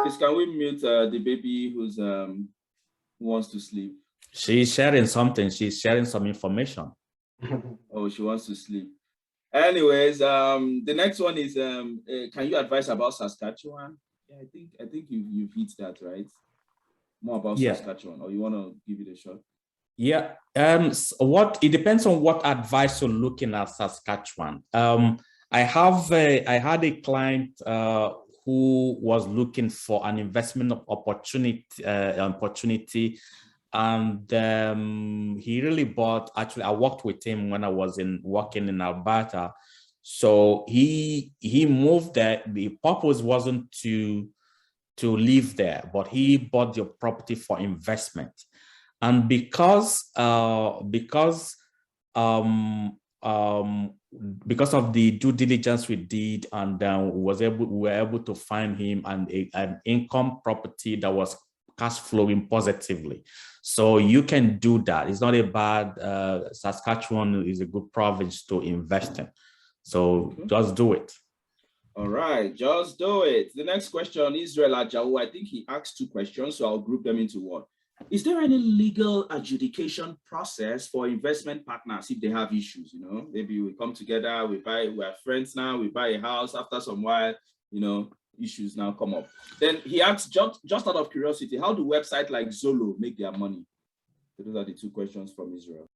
please can we mute the baby who wants to sleep? She's sharing something. She's sharing some information. Oh, she wants to sleep. Anyways, the next one is, can you advise about Saskatchewan? Yeah, I think you've hit that, right? More about Saskatchewan, or you want to give it a shot? Yeah, it depends on what advice you're looking at Saskatchewan. I had a client who was looking for an investment opportunity, and he really bought. Actually, I worked with him when I was working in Alberta. So he moved there. The purpose wasn't to live there, but he bought the property for investment. And because of the due diligence we did, and we were able to find him an income property that was cash flowing positively. So you can do that. It's not a bad. Saskatchewan is a good province to invest in. So just do it. All right, just do it. The next question, Israel Ajau. I think he asked two questions, so I'll group them into one. Is there any legal adjudication process for investment partners if they have issues? Maybe we come together, we're friends now, we buy a house. After some while, issues now come up. Then he asks, just out of curiosity, how do websites like Zolo make their money? So those are the two questions from Israel.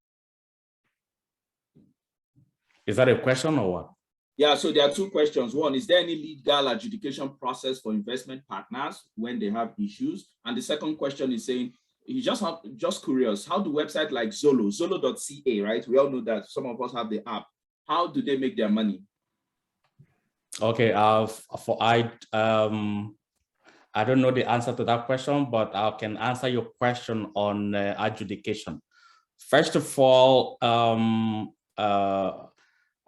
Is that a question or what? Yeah, so there are two questions. One, is there any legal adjudication process for investment partners when they have issues? And the second question is saying, you just curious, how do websites like Zolo.ca, right? We all know that some of us have the app. How do they make their money? Okay, I I don't know the answer to that question, but I can answer your question on adjudication. First of all,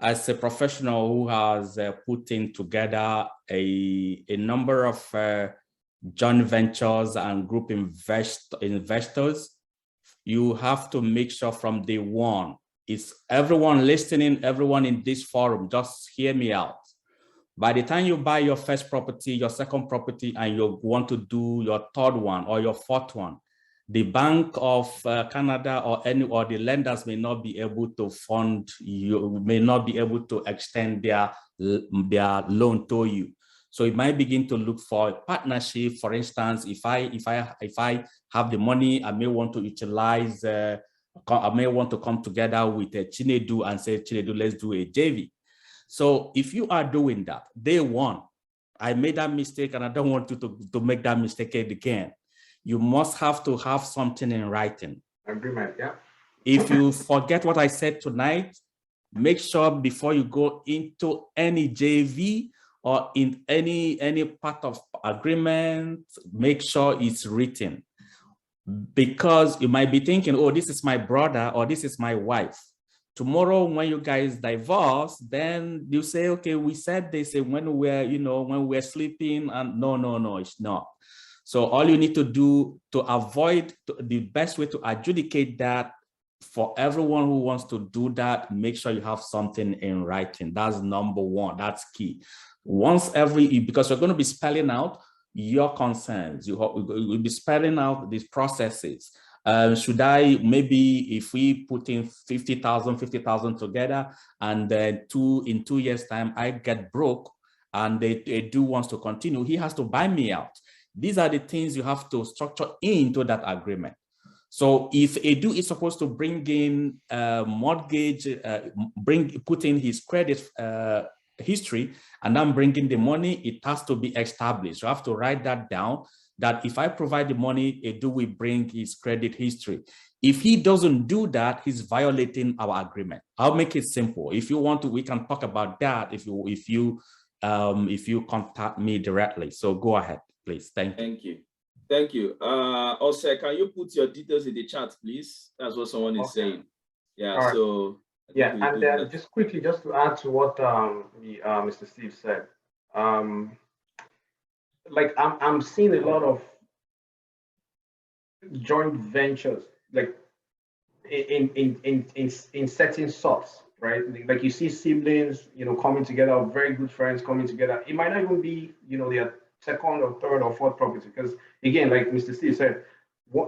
as a professional who has put in together a number of joint ventures and group investors, you have to make sure from day one, is everyone listening, everyone in this forum, just hear me out. By the time you buy your first property, your second property, and you want to do your third one or your fourth one, the Bank of Canada or the lenders may not be able to fund you, may not be able to extend their loan to you. So it might begin to look for a partnership. For instance, if I have the money, I may want to utilize, I may want to come together with a Chinedu and say, Chinedu, let's do a JV. So if you are doing that, day one, I made that mistake and I don't want you to make that mistake again. You must have to have something in writing. Agreement, yeah. If you forget what I said tonight, make sure before you go into any JV or in any part of agreement, make sure it's written. Because you might be thinking, oh, this is my brother or this is my wife. Tomorrow, when you guys divorce, then you say, okay, we said this when we're sleeping, and no, it's not. So all you need to do to avoid, the best way to adjudicate that for everyone who wants to do that, make sure you have something in writing. That's number one, that's key. Because you're going to be spelling out your concerns, you'll be spelling out these processes. Should I, maybe if we put in 50,000 together, and then in 2 years time, I get broke and Edu wants to continue, he has to buy me out. These are the things you have to structure into that agreement. So if Edu is supposed to bring in mortgage, put in his credit history, and I'm bringing the money, it has to be established. You have to write that down, that if I provide the money, Edu will bring his credit history. If he doesn't do that, he's violating our agreement. I'll make it simple. If you want to, we can talk about that if you contact me directly. So go ahead, please. Thank you. Thank you. Also, can you put your details in the chat, please? That's what someone is saying. Yeah. Right. So yeah, and just quickly, just to add to what Mr. Steve said, like I'm seeing a lot of joint ventures, like in certain sorts, right? Like you see siblings, coming together, very good friends coming together. It might not even be, their second or third or fourth property, because again, like Mr. Steve said,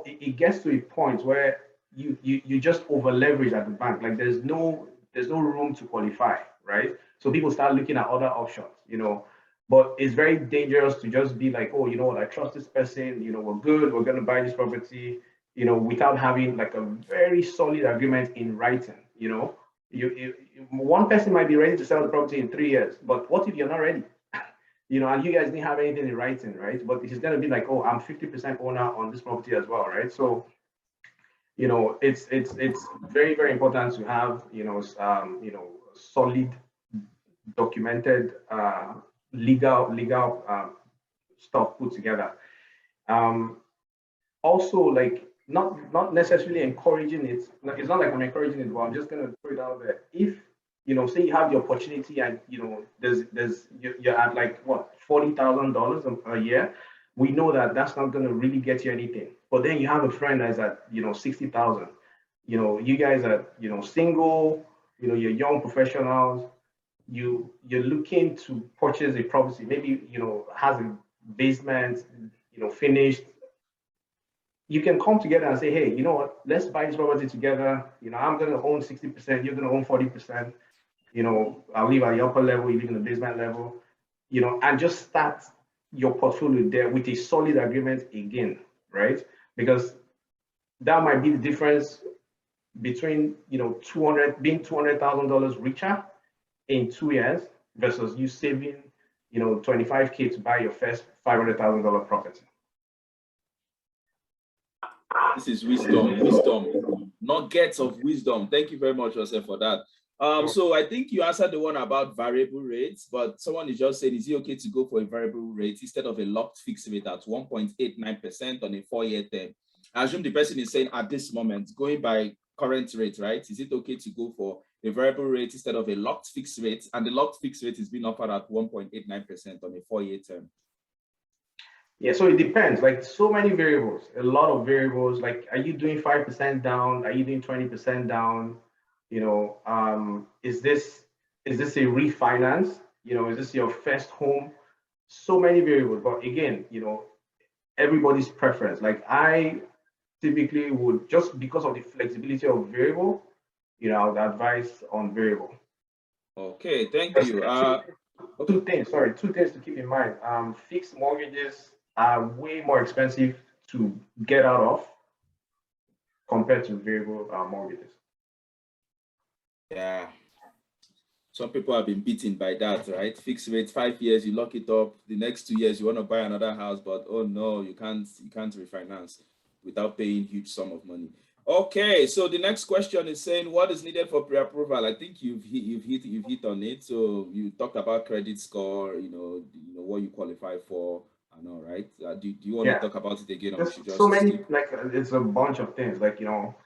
it gets to a point where you just over leverage at the bank. Like there's no room to qualify, right? So people start looking at other options, but it's very dangerous to just be like, oh, you know what, I trust this person, we're good, we're going to buy this property, without having like a very solid agreement in writing. One person might be ready to sell the property in 3 years, but what if you're not ready? And you guys didn't have anything in writing, right? But he's going to be like, oh, I'm 50% owner on this property as well, right? So, it's very, very important to have, solid, documented, legal stuff put together. Also, like not necessarily encouraging it. It's not like I'm encouraging it, but I'm just going to put it out there. If say you have the opportunity and you're at like what, $40,000 a year, we know that that's not going to really get you anything. But then you have a friend that's at 60,000. You guys are single. You're young professionals. You're looking to purchase a property. Maybe has a basement. Finished. You can come together and say, hey, you know what? Let's buy this property together. I'm going to own 60%. You're going to own 40%. I'll live at the upper level, you live in the basement level, and just start your portfolio there with a solid agreement again, right? Because that might be the difference between, being $200,000 richer in 2 years versus you saving, $25K to buy your first $500,000 property. This is wisdom, nuggets of wisdom. Thank you very much, Joseph, for that. So I think you answered the one about variable rates, but someone is just saying, is it okay to go for a variable rate instead of a locked fixed rate at 1.89% on a 4-year term? I assume the person is saying at this moment, going by current rate, right? Is it okay to go for a variable rate instead of a locked fixed rate? And the locked fixed rate is being offered at 1.89% on a 4-year term. Yeah, so it depends. Like so many variables, a lot of variables. Like, are you doing 5% down? Are you doing 20% down? You know, is this a refinance? You know, is this your first home? So many variables. But again, you know, everybody's preference. Like I typically would, just because of the flexibility of variable, you know, I would advise on variable. Okay, thank you. Two things to keep in mind. Fixed mortgages are way more expensive to get out of compared to variable mortgages. Yeah, some people have been beaten by that, right? Fixed rate, 5 years, you lock it up. The next 2 years, you want to buy another house, but oh no, you can't refinance without paying huge sum of money. Okay, so the next question is saying, what is needed for pre-approval? I think you've hit on it. So you talked about credit score, you know what you qualify for, and all right. Do you want to talk about it again, or we should just so many, like it's a bunch of things, like, you know,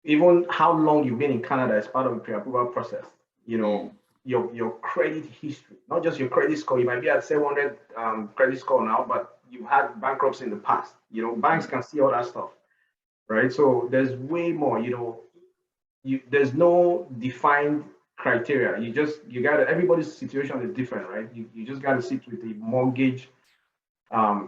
even how long you've been in Canada is part of the pre-approval process. You know, your credit history, not just your credit score. You might be at 700 credit score now, but you've had bankruptcy in the past. You know, banks can see all that stuff, right? So there's way more. You know, there's no defined criteria. You gotta, everybody's situation is different, right? You just gotta sit with the mortgage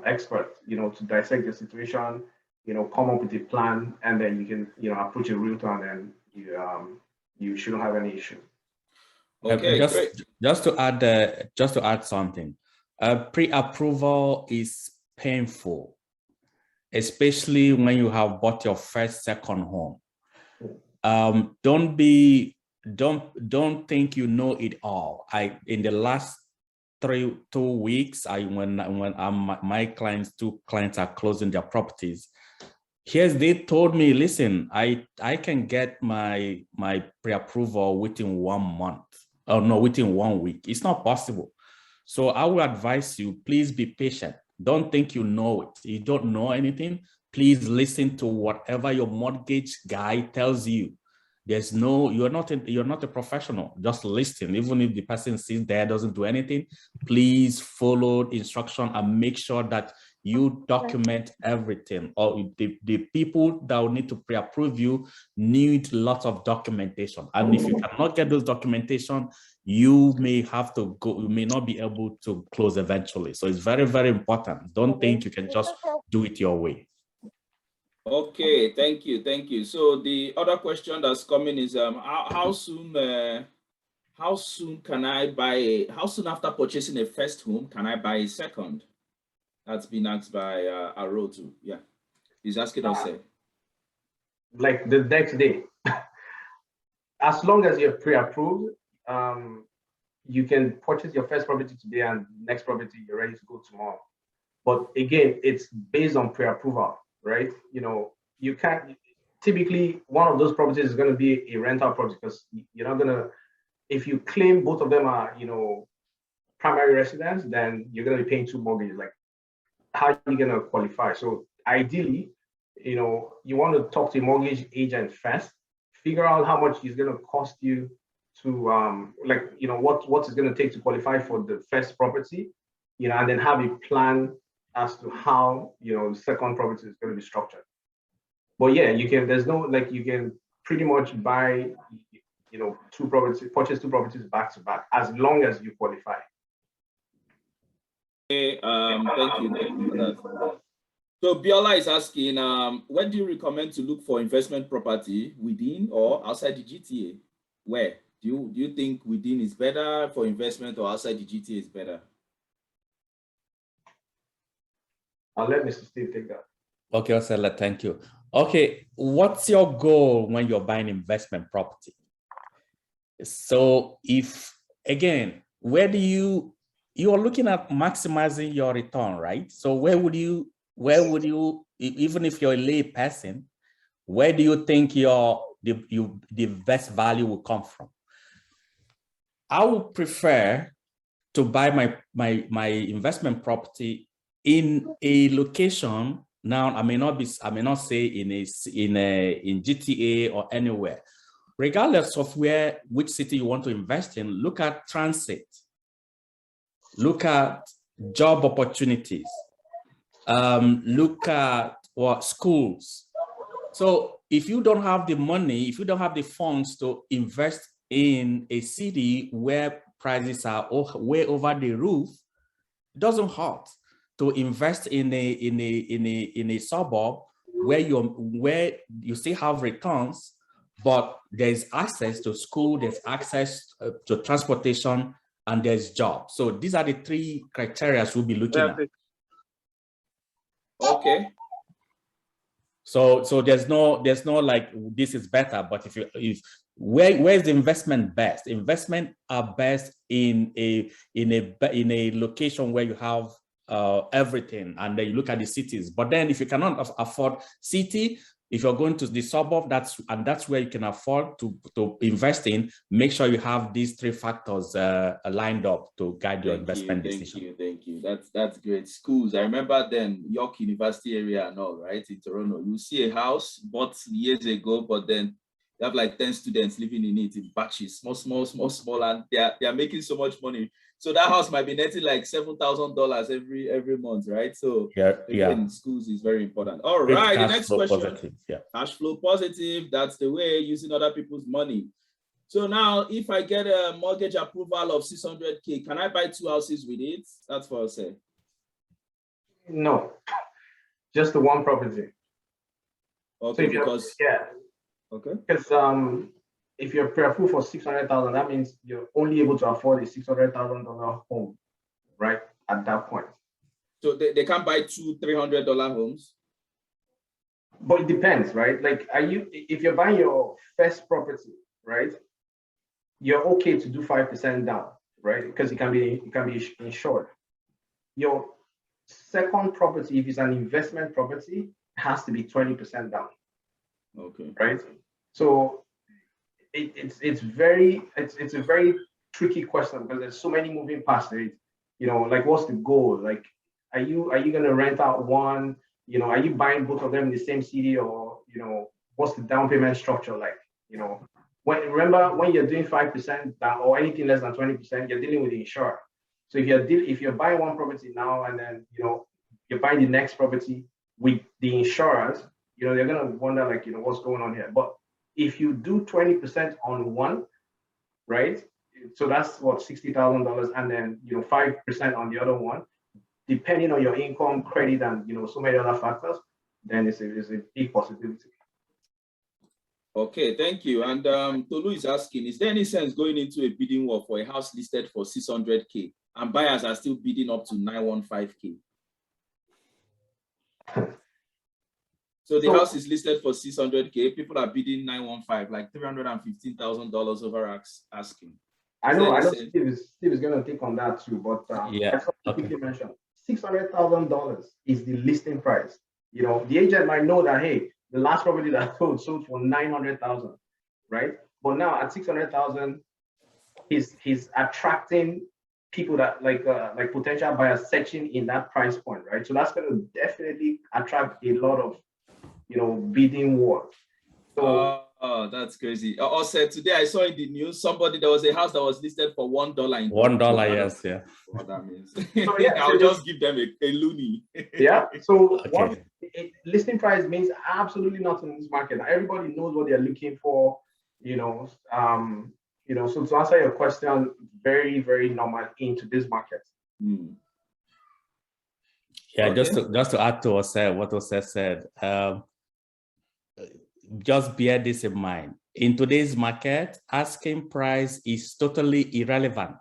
expert, you know, to dissect the situation, you know, come up with a plan, and then you can, you know, approach a realtor, and then you shouldn't have any issue. Okay, just to add something, pre-approval is painful, especially when you have bought your first, second home. Don't think you know it all. In the last 2 weeks, when my clients, 2 clients are closing their properties. They told me, listen, I can get my pre-approval within 1 month. Oh no, within 1 week. It's not possible. So I will advise you, please be patient. Don't think you know it. You don't know anything. Please listen to whatever your mortgage guy tells you. You're not a professional. Just listen. Even if the person sits there, doesn't do anything, please follow instruction and make sure that you document everything. Or the people that will need to pre-approve you need lots of documentation. And if you cannot get those documentation, you may have to go, you may not be able to close eventually. So it's very, very important. Don't think you can just do it your way. Okay, thank you. So the other question that's coming is how soon can I buy how soon after purchasing a first home can I buy a second? That's been asked by Arotu. Yeah, he's asking us. Like the next day, as long as you're pre-approved, you can purchase your first property today, and next property you're ready to go tomorrow. But again, it's based on pre-approval, right? You know, you can't, typically one of those properties is going to be a rental property, because you're not going to, if you claim both of them are, you know, primary residence, then you're going to be paying 2 mortgages. Like, how are you going to qualify? So ideally, you know, you want to talk to a mortgage agent first, figure out how much it's going to cost you to, like, you know, what it's going to take to qualify for the first property, you know, and then have a plan as to how, you know, the second property is going to be structured. But yeah, you can, there's no, like, you can pretty much buy, you know, purchase 2 properties back to back, as long as you qualify. Okay, thank you for that. So Biola is asking, where do you recommend to look for investment property, within or outside the GTA? Where do you think within is better for investment, or outside the GTA is better? I'll let Mr. Steve take that. Okay, Osella, thank you. Okay, what's your goal when you're buying investment property? So if, again, where do you're looking at maximizing your return, right? So where would you, even if you're a lay person, where do you think the the best value will come from. I would prefer to buy my investment property in a location. Now, I may not say in GTA or anywhere. Regardless of which city you want to invest in, look at transit, look at job opportunities, look at schools. So if you don't have the money, if you don't have the funds to invest in a city where prices are way over the roof, it doesn't hurt to invest in a suburb where you still have returns, but there's access to school, there's access to transportation, and there's jobs. So these are the three criteria we'll be looking at. Okay. So there's no like this is better, but where's the investment best? Investment are best in a location where you have everything, and then you look at the cities. But then if you cannot afford city, if you're going to the suburb, that's where you can afford to invest in. Make sure you have these three factors lined up to guide your investment decision. Thank you. That's great. Schools. I remember then York University area and all, right, in Toronto. You see a house bought years ago, but then you have like 10 students living in it in batches, small, and they are making so much money. So that house might be netting like $7,000 every month, right? So again, schools is very important. All right, the next question. Positive, cash flow positive. That's the way, using other people's money. So now, if I get a mortgage approval of 600K, can I buy 2 houses with it? That's what I'll say. No, just the one property. Okay, so okay. Because if you're pre-approved for 600,000, that means you're only able to afford a $600,000 home, right? At that point. So they can't buy $200, $300 homes? But it depends, right? Like, if you're buying your first property, right? You're okay to do 5% down, right? Because it can be insured. Your second property, if it's an investment property, has to be 20% down. Okay. Right. So it's a very tricky question because there's so many moving parts to it. Like, what's the goal? Like, are you gonna rent out one? Are you buying both of them in the same city, or what's the down payment structure like? Remember when you're doing 5% down or anything less than 20%, you're dealing with the insurer. So if you're buying one property now and then you're buying the next property with the insurers, they're gonna wonder like what's going on here. But if you do 20% on one, right? So that's what, $60,000, and then 5% on the other one, depending on your income, credit, and so many other factors, then it's a big possibility. Okay, thank you. And Tolu is asking, is there any sense going into a bidding war for a house listed for 600K and buyers are still bidding up to 915K? So the house is listed for 600K. People are bidding 915, like $315,000 over asking. I know Steve is going to take on that too, but I quickly mention $600,000 is the listing price. The agent might know that, hey, the last property that sold for $900,000, right? But now at $600,000, he's attracting people that like potential buyers searching in that price point, right? So that's going to definitely attract a lot of bidding war. So that's crazy. Also, today I saw in the news there was a house that was listed for $1. $1, yes, yeah. What that means? So, I'll just give them a loony. Yeah. So what listing price means absolutely nothing in this market. Everybody knows what they're looking for. So to answer your question, very, very normal into this market. Yeah, okay. just to add to what Ose said, just bear this in mind. In today's market, asking price is totally irrelevant.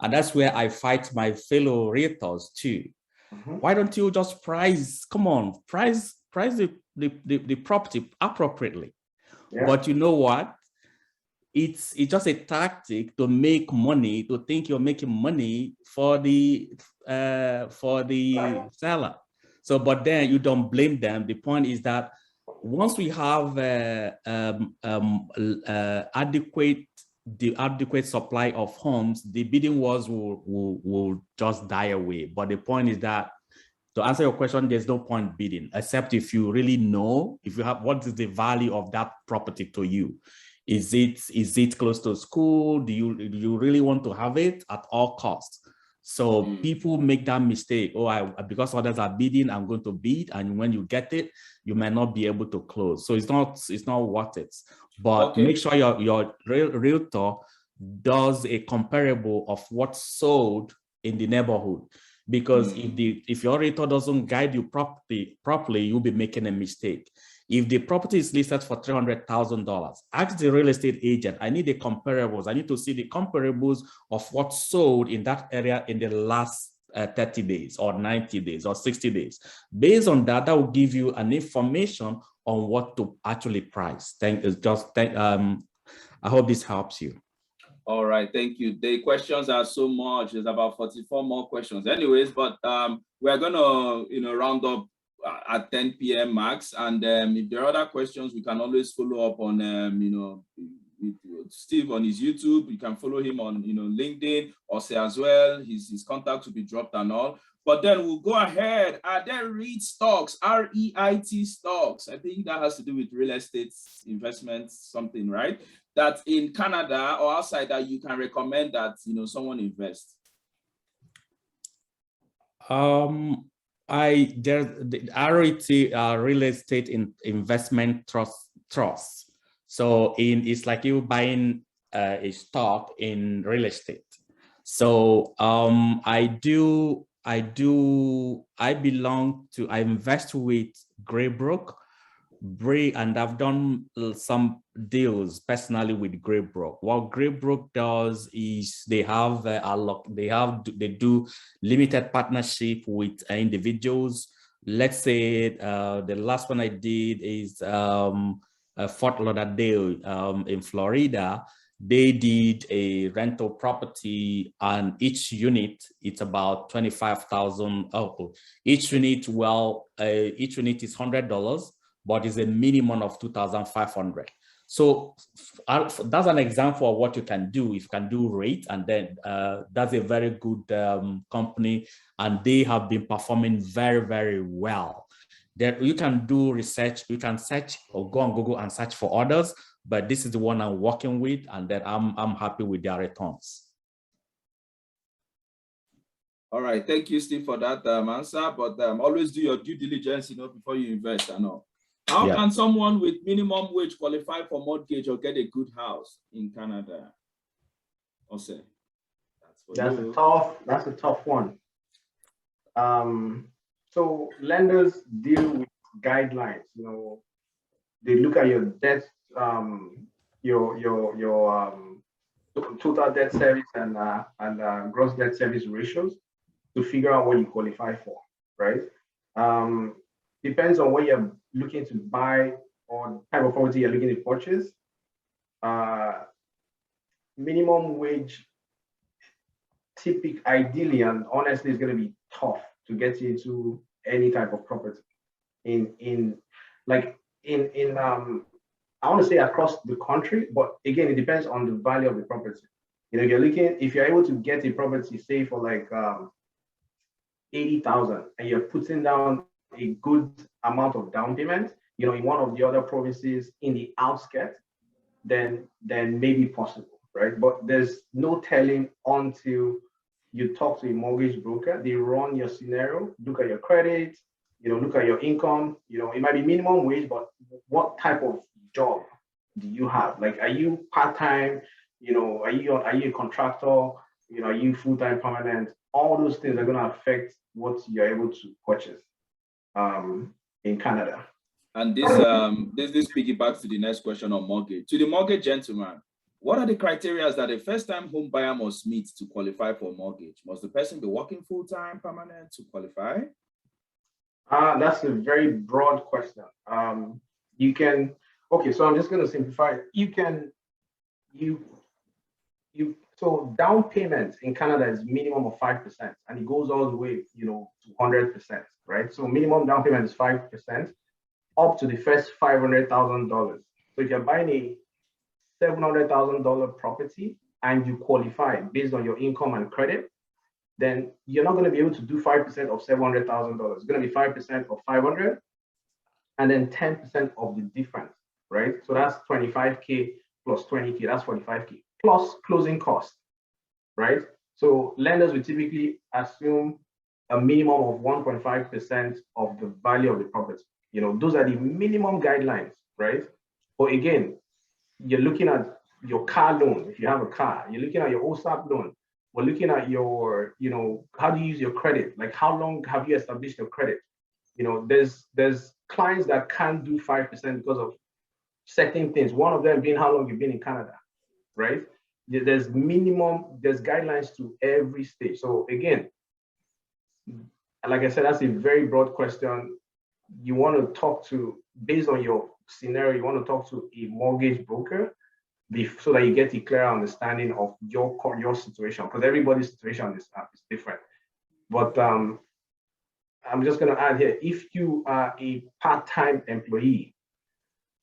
And that's where I fight my fellow realtors too. Why don't you just price the property appropriately? Yeah. But you know what? It's just a tactic to make money, to think you're making money for the seller. So, but then you don't blame them. The point is that once we have the adequate supply of homes, the bidding wars will just die away. But the point is that, to answer your question, there's no point bidding, except if you really know, if you have, what is the value of that property to you? Is it close to school? Do you really want to have it at all costs? So people make that mistake. Oh, because others are bidding, I'm going to bid, and when you get it, you may not be able to close. So it's not worth it. But make sure your realtor does a comparable of what's sold in the neighborhood. Because if your realtor doesn't guide you properly, you'll be making a mistake. If the property is listed for $300,000, ask the real estate agent, I need the comparables. I need to see the comparables of what sold in that area in the last 30 days or 90 days or 60 days. Based on that, that will give you an information on what to actually price. I hope this helps you. All right, thank you. The questions are so much. There's about 44 more questions. Anyways, but we're gonna round up at 10 p.m. max. And if there are other questions, we can always follow up on with Steve on his YouTube. You can follow him on LinkedIn, Ose as well. His contact will be dropped and all. But then we'll go ahead and then read stocks, REIT stocks. I think that has to do with real estate investments, something, right? That in Canada or outside that you can recommend that someone invest. There's the REIT, real estate investment trust. So it's like you buying a stock in real estate. So I invest with Greybrook, and I've done some deals personally with Greybrook. What Greybrook does is they do limited partnership with individuals. Let's say the last one I did is Fort Lauderdale in Florida. They did a rental property, and each unit, it's about $25,000. Each unit is $100, but it's a minimum of $2,500. So that's an example of what you can do. If you can do rate, and then that's a very good company, and they have been performing very, very well. That you can do research, you can search or go on Google and search for others, but this is the one I'm working with, and that I'm happy with their returns. All right, thank you, Steve, for that answer. But always do your due diligence, before you invest and all. How can someone with minimum wage qualify for mortgage or get a good house in Canada? Ose, that's a tough one. So lenders deal with guidelines. They look at your debt, your total debt service and gross debt service ratios to figure out what you qualify for, right? Depends on what you're looking to buy or type of property you're looking to purchase. Minimum wage, ideally and honestly, is going to be tough to get into any type of property. I want to say across the country, but again, it depends on the value of the property. If you're able to get a property, say for like 80,000, and you're putting down a good amount of down payment, in one of the other provinces in the outskirts, then maybe possible, right? But there's no telling until you talk to a mortgage broker. They run your scenario, look at your credit, look at your income. It might be minimum wage, but what type of job do you have? Like, are you part-time? Are you a contractor? Are you full-time, permanent? All those things are going to affect what you're able to purchase in Canada. And this piggybacks to the next question on mortgage. To the mortgage gentleman, what are the criteria that a first-time home buyer must meet to qualify for mortgage? Must the person be working full-time, permanent to qualify? That's a very broad question. So I'm just going to simplify it. So down payment in Canada is minimum of 5%, and it goes all the way, to 100%, right? So minimum down payment is 5%. up to the first $500,000. So if you're buying a $700,000 property and you qualify based on your income and credit, then you're not going to be able to do 5% of $700,000. It's going to be 5% of 500, and then 10% of the difference, right? So that's 25K plus 20K, that's 45K plus closing costs, right? So lenders will typically assume a minimum of 1.5% of the value of the property. You know, those are the minimum guidelines, right? But again, you're looking at your car loan. If you have a car, you're looking at your OSAP loan. We're looking at your, you know, how do you use your credit? Like, how long have you established your credit? You know, there's clients that can't do 5% because of certain things. One of them being how long you've been in Canada, right? There's guidelines to every stage. So again, like I said, that's a very broad question. You want to talk to, based on your scenario, you want to talk to a mortgage broker so that you get a clear understanding of your situation, because everybody's situation is different. But I'm just going to add here, if you are a part-time employee,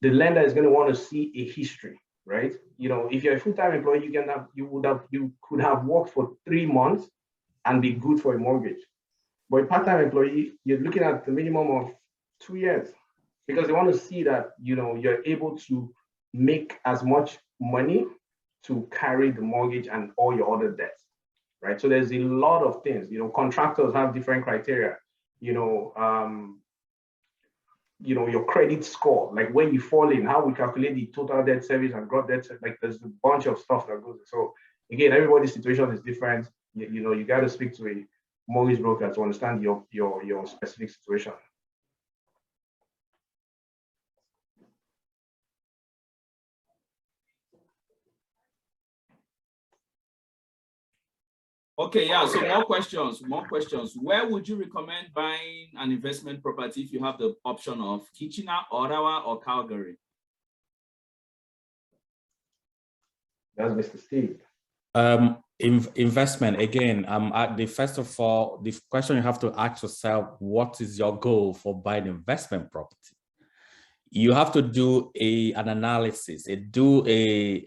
the lender is going to want to see a history, right? You know, if you're a full-time employee, you could have worked for 3 months and be good for a mortgage. But a part-time employee, you're looking at the minimum of 2 years, because they want to see that, you know, you're able to make as much money to carry the mortgage and all your other debts, right? So there's a lot of things. You know, contractors have different criteria. You know, your credit score, like when you fall in, how we calculate the total debt service and gross debt service. Like there's a bunch of stuff that goes. So again, everybody's situation is different. You know, you got to speak to a mortgage broker to understand your specific situation. Okay, yeah, so more questions. Where would you recommend buying an investment property if you have the option of Kitchener, Ottawa, or Calgary? That's Mr. Steve. Investment, again, first of all, the question you have to ask yourself, what is your goal for buying investment property? You have to do an analysis, do a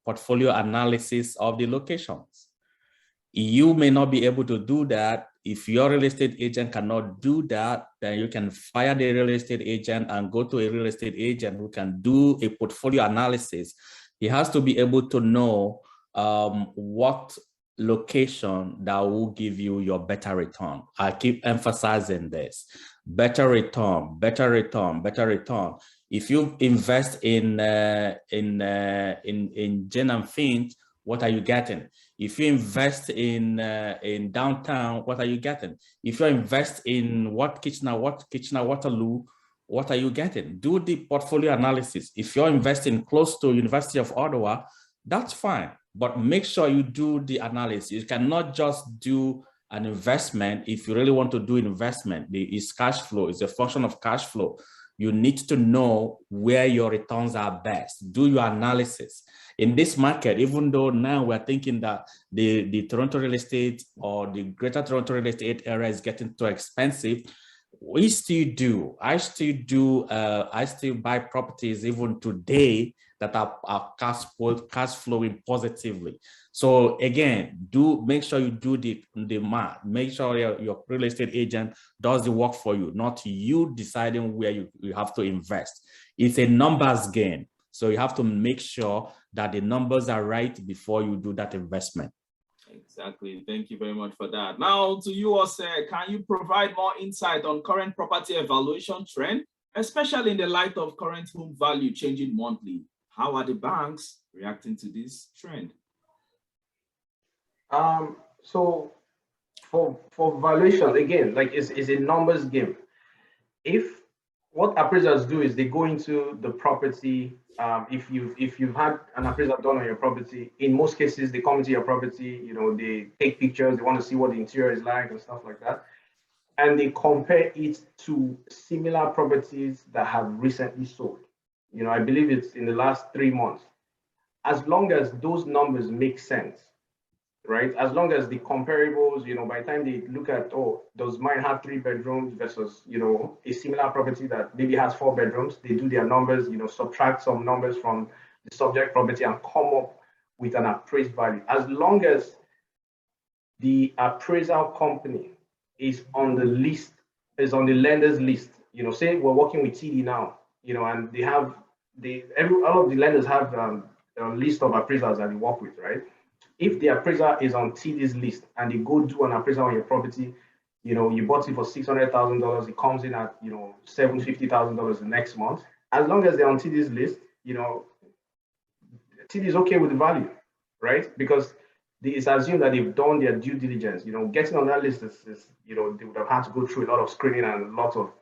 portfolio analysis of the locations. You may not be able to do that. If your real estate agent cannot do that, then you can fire the real estate agent and go to a real estate agent who can do a portfolio analysis. He has to be able to know what location that will give you your better return. I keep emphasizing this. Better return, better return, better return. If you invest in Jane and Finch, what are you getting? If you invest in downtown, what are you getting? If you invest in Kitchener, Waterloo, what are you getting? Do the portfolio analysis. If you're investing close to University of Ottawa, that's fine. But make sure you do the analysis. You cannot just do an investment. If you really want to do investment, it's cash flow. It's a function of cash flow. You need to know where your returns are best. Do your analysis. In this market, even though now we're thinking that the Toronto real estate or the greater Toronto real estate area is getting too expensive, I still buy properties even today that are cash flowing positively. So again, make sure you do the math. Make sure your real estate agent does the work for you, not you deciding where you have to invest. It's a numbers game. So you have to make sure that the numbers are right before you do that investment. Exactly. Thank you very much for that. Now to you, Ose, can you provide more insight on current property evaluation trend, especially in the light of current home value changing monthly? How are the banks reacting to this trend? So for valuation, again, like it's a numbers game. If what appraisers do is they go into the property. If you've had an appraisal done on your property, in most cases they come into your property, you know, they take pictures, they want to see what the interior is like and stuff like that, and they compare it to similar properties that have recently sold. You know, I believe it's in the last 3 months. As long as those numbers make sense, right? As long as the comparables, by the time they look at, oh, does mine have 3 bedrooms versus, a similar property that maybe has 4 bedrooms, they do their numbers, subtract some numbers from the subject property and come up with an appraised value. As long as the appraisal company is on the list, is on the lender's list, say we're working with TD now, and they have all of the lenders have a list of appraisals that they work with, right? If the appraiser is on TD's list and they go do an appraisal on your property, you bought it for $600,000, it comes in at, $750,000 the next month. As long as they're on TD's list, TD is okay with the value, right? Because it's assumed that they've done their due diligence. Getting on that list is they would have had to go through a lot of screening and lots of,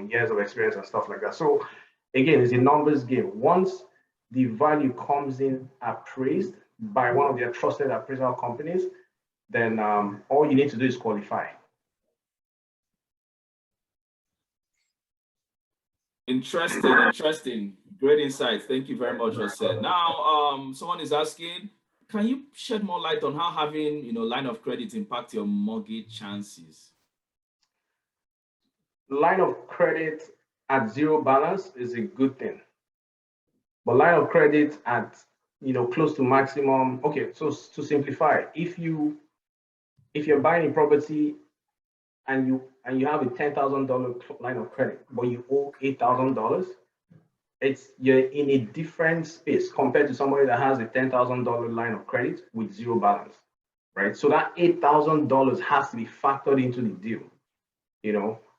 years of experience and stuff like that. So again, it's a numbers game. Once the value comes in appraised by one of their trusted appraisal companies, then all you need to do is qualify. Interesting. Great insights. Thank you very much, Ose. Now, someone is asking, can you shed more light on how having, line of credit impact your mortgage chances? Line of credit at zero balance is a good thing, but line of credit at close to maximum. Okay, so to simplify, if you're buying a property and you have a $10,000 line of credit, but you owe $8,000, you're in a different space compared to somebody that has a $10,000 line of credit with zero balance, right? So that $8,000 has to be factored into the deal,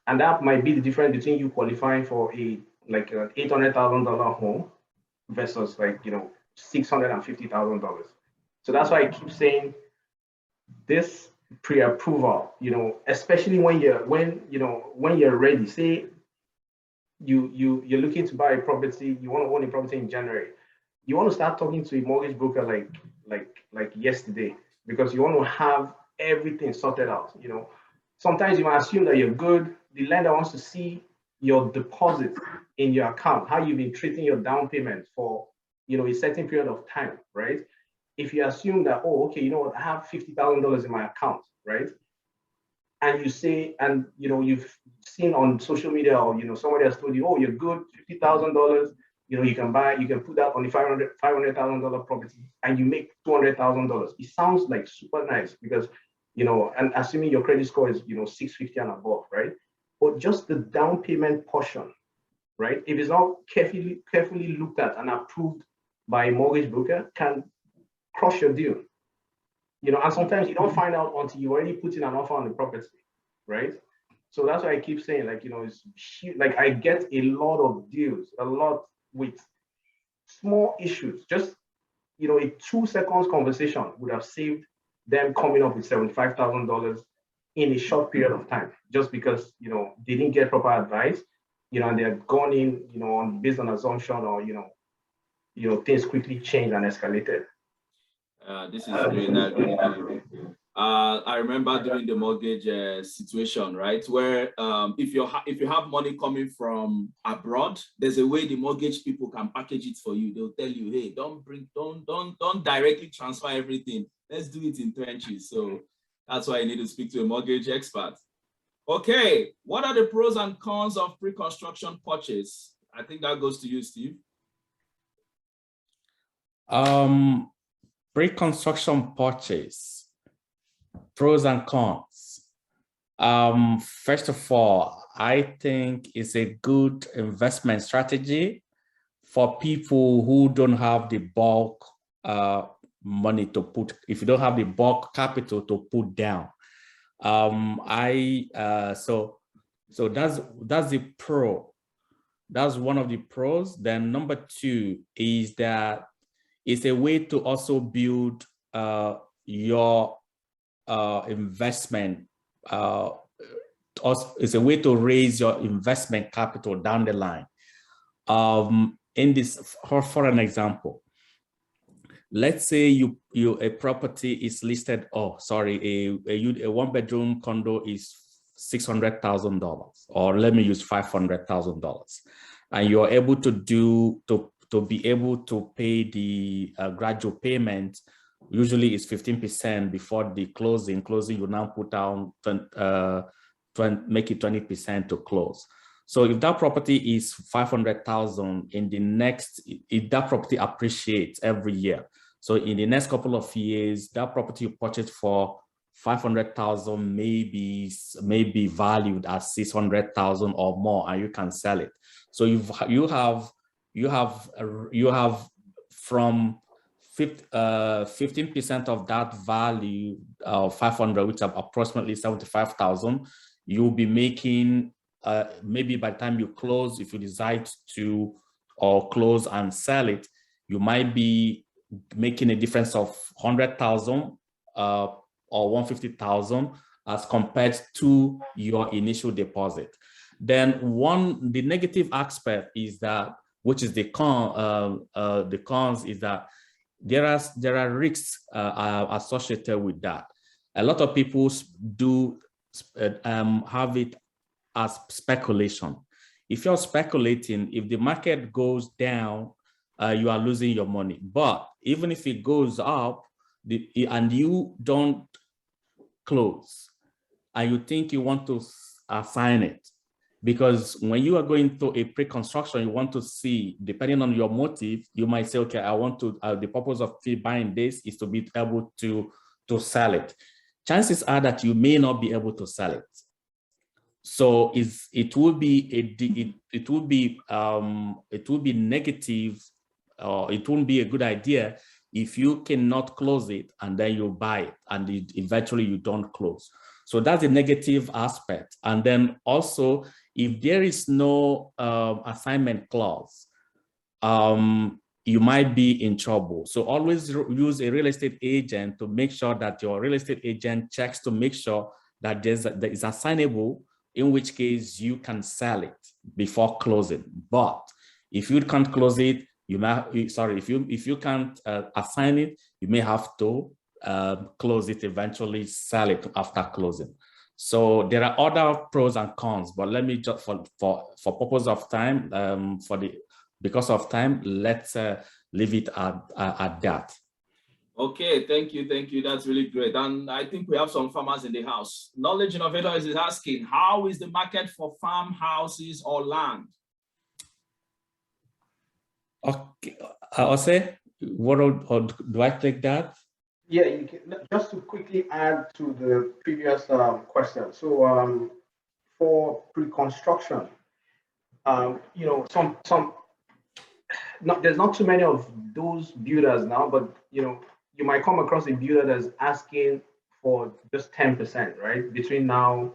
and that might be the difference between you qualifying for an $800,000 home versus $650,000. So that's why I keep saying this pre-approval, especially when you're ready. Say you're looking to buy a property, you want to own a property in January. You want to start talking to a mortgage broker like yesterday, because you want to have everything sorted out. Sometimes you might assume that you're good. The lender wants to see your deposit in your account, how you've been treating your down payment for a certain period of time, right? If you assume that, oh, okay, I have $50,000 in my account, right? And you say, and you've seen on social media, or somebody has told you, oh, you're good, $50,000, you can put that on the $500,000 property, and you make $200,000. It sounds like super nice because and assuming your credit score is 650 and above, right? But just the down payment portion, right? If it's not carefully looked at and approved by a mortgage broker, can crush your deal. And sometimes you don't find out until you already put in an offer on the property, right? So that's why I keep saying, it's like I get a lot of deals, a lot with small issues. Just, a 2 seconds conversation would have saved them coming up with $75,000 in a short period of time, just because, they didn't get proper advice, and they had gone in, based on assumption, or, things quickly changed and escalated. This is great. I remember during the mortgage situation, right, where if you have money coming from abroad, there's a way the mortgage people can package it for you. They'll tell you, hey, don't directly transfer everything. Let's do it in trenches. So that's why I need to speak to a mortgage expert. Okay, what are the pros and cons of pre-construction purchase? I think that goes to you, Steve. Pre-construction purchase, pros and cons. First of all, I think it's a good investment strategy for people who don't have the bulk money to put, if you don't have the bulk capital to put down. So that's the pro. That's one of the pros. Then number two is that it's a way to also build your investment. It's a way to raise your investment capital down the line. In this, for an example, let's say a property is listed. Oh, sorry, a one-bedroom condo is $600,000, or let me use $500,000, and you're able to be able to pay the gradual payment usually it's 15% before the closing. Closing, you now put down, make it 20% to close. So if that property is 500,000 in the next, if that property appreciates every year. So in the next couple of years, that property you purchased for 500,000 may be valued at 600,000 or more, and you can sell it. So you have from 15% of that value of 500, which are approximately 75,000. You'll be making maybe by the time you close, if you decide to or close and sell it, you might be making a difference of 100,000 or 150,000 as compared to your initial deposit. Then the negative aspect is that, which is the cons is that there are risks associated with that. A lot of people do have it as speculation. If you're speculating, if the market goes down, you are losing your money. But even if it goes up and you don't close, and you think you want to assign it, because when you are going through a pre-construction, you want to see, depending on your motive, you might say, okay, I want to, the purpose of buying this is to be able to sell it. Chances are that you may not be able to sell it. So it will be negative, or it won't be a good idea if you cannot close it and then you buy it and eventually you don't close. So that's a negative aspect. And then also, if there is no assignment clause, you might be in trouble. So always use a real estate agent to make sure that your real estate agent checks to make sure that there is assignable, in which case you can sell it before closing. But if you can't close it, if you can't assign it, you may have to close it, eventually sell it after closing. So there are other pros and cons, but let me just for purpose of time, because of time, let's leave it at that. Okay, thank you. That's really great. And I think we have some farmers in the house. Knowledge Innovator is asking, how is the market for farmhouses or land? Okay, Ose, or do I take that? Yeah, you can, just to quickly add to the previous question. So for pre-construction, there's not too many of those builders now, but you might come across a builder that's asking for just 10%, right? Between now,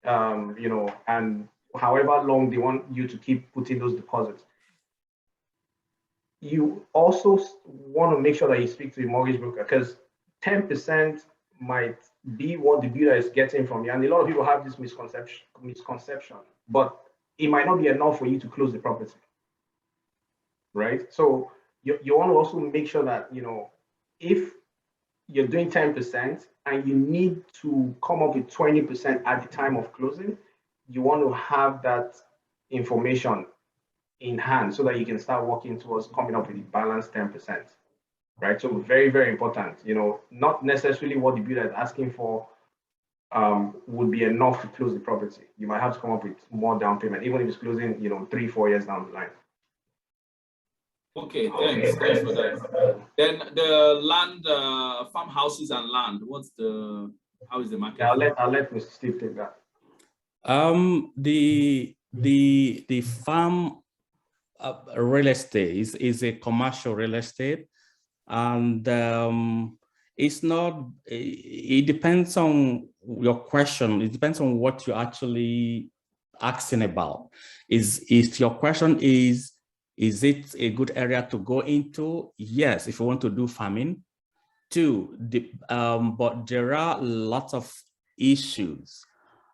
and however long they want you to keep putting those deposits. You also want to make sure that you speak to a mortgage broker, because 10% might be what the builder is getting from you. And a lot of people have this misconception, but it might not be enough for you to close the property, right? So you want to also make sure that, if you're doing 10% and you need to come up with 20% at the time of closing, you want to have that information in hand so that you can start working towards coming up with a balanced 10%, right? So very, very important, not necessarily what the builder is asking for would be enough to close the property. You might have to come up with more down payment, even if it's closing, 3-4 years down the line. Okay, thanks for that. Then the land, farmhouses and land, how is the market? Yeah, I'll let Mr. Steve take that. The farm real estate is a commercial real estate, and it's not. It depends on your question. It depends on what you're actually asking about. If your question is it a good area to go into? Yes, if you want to do farming. 2, but there are lots of issues.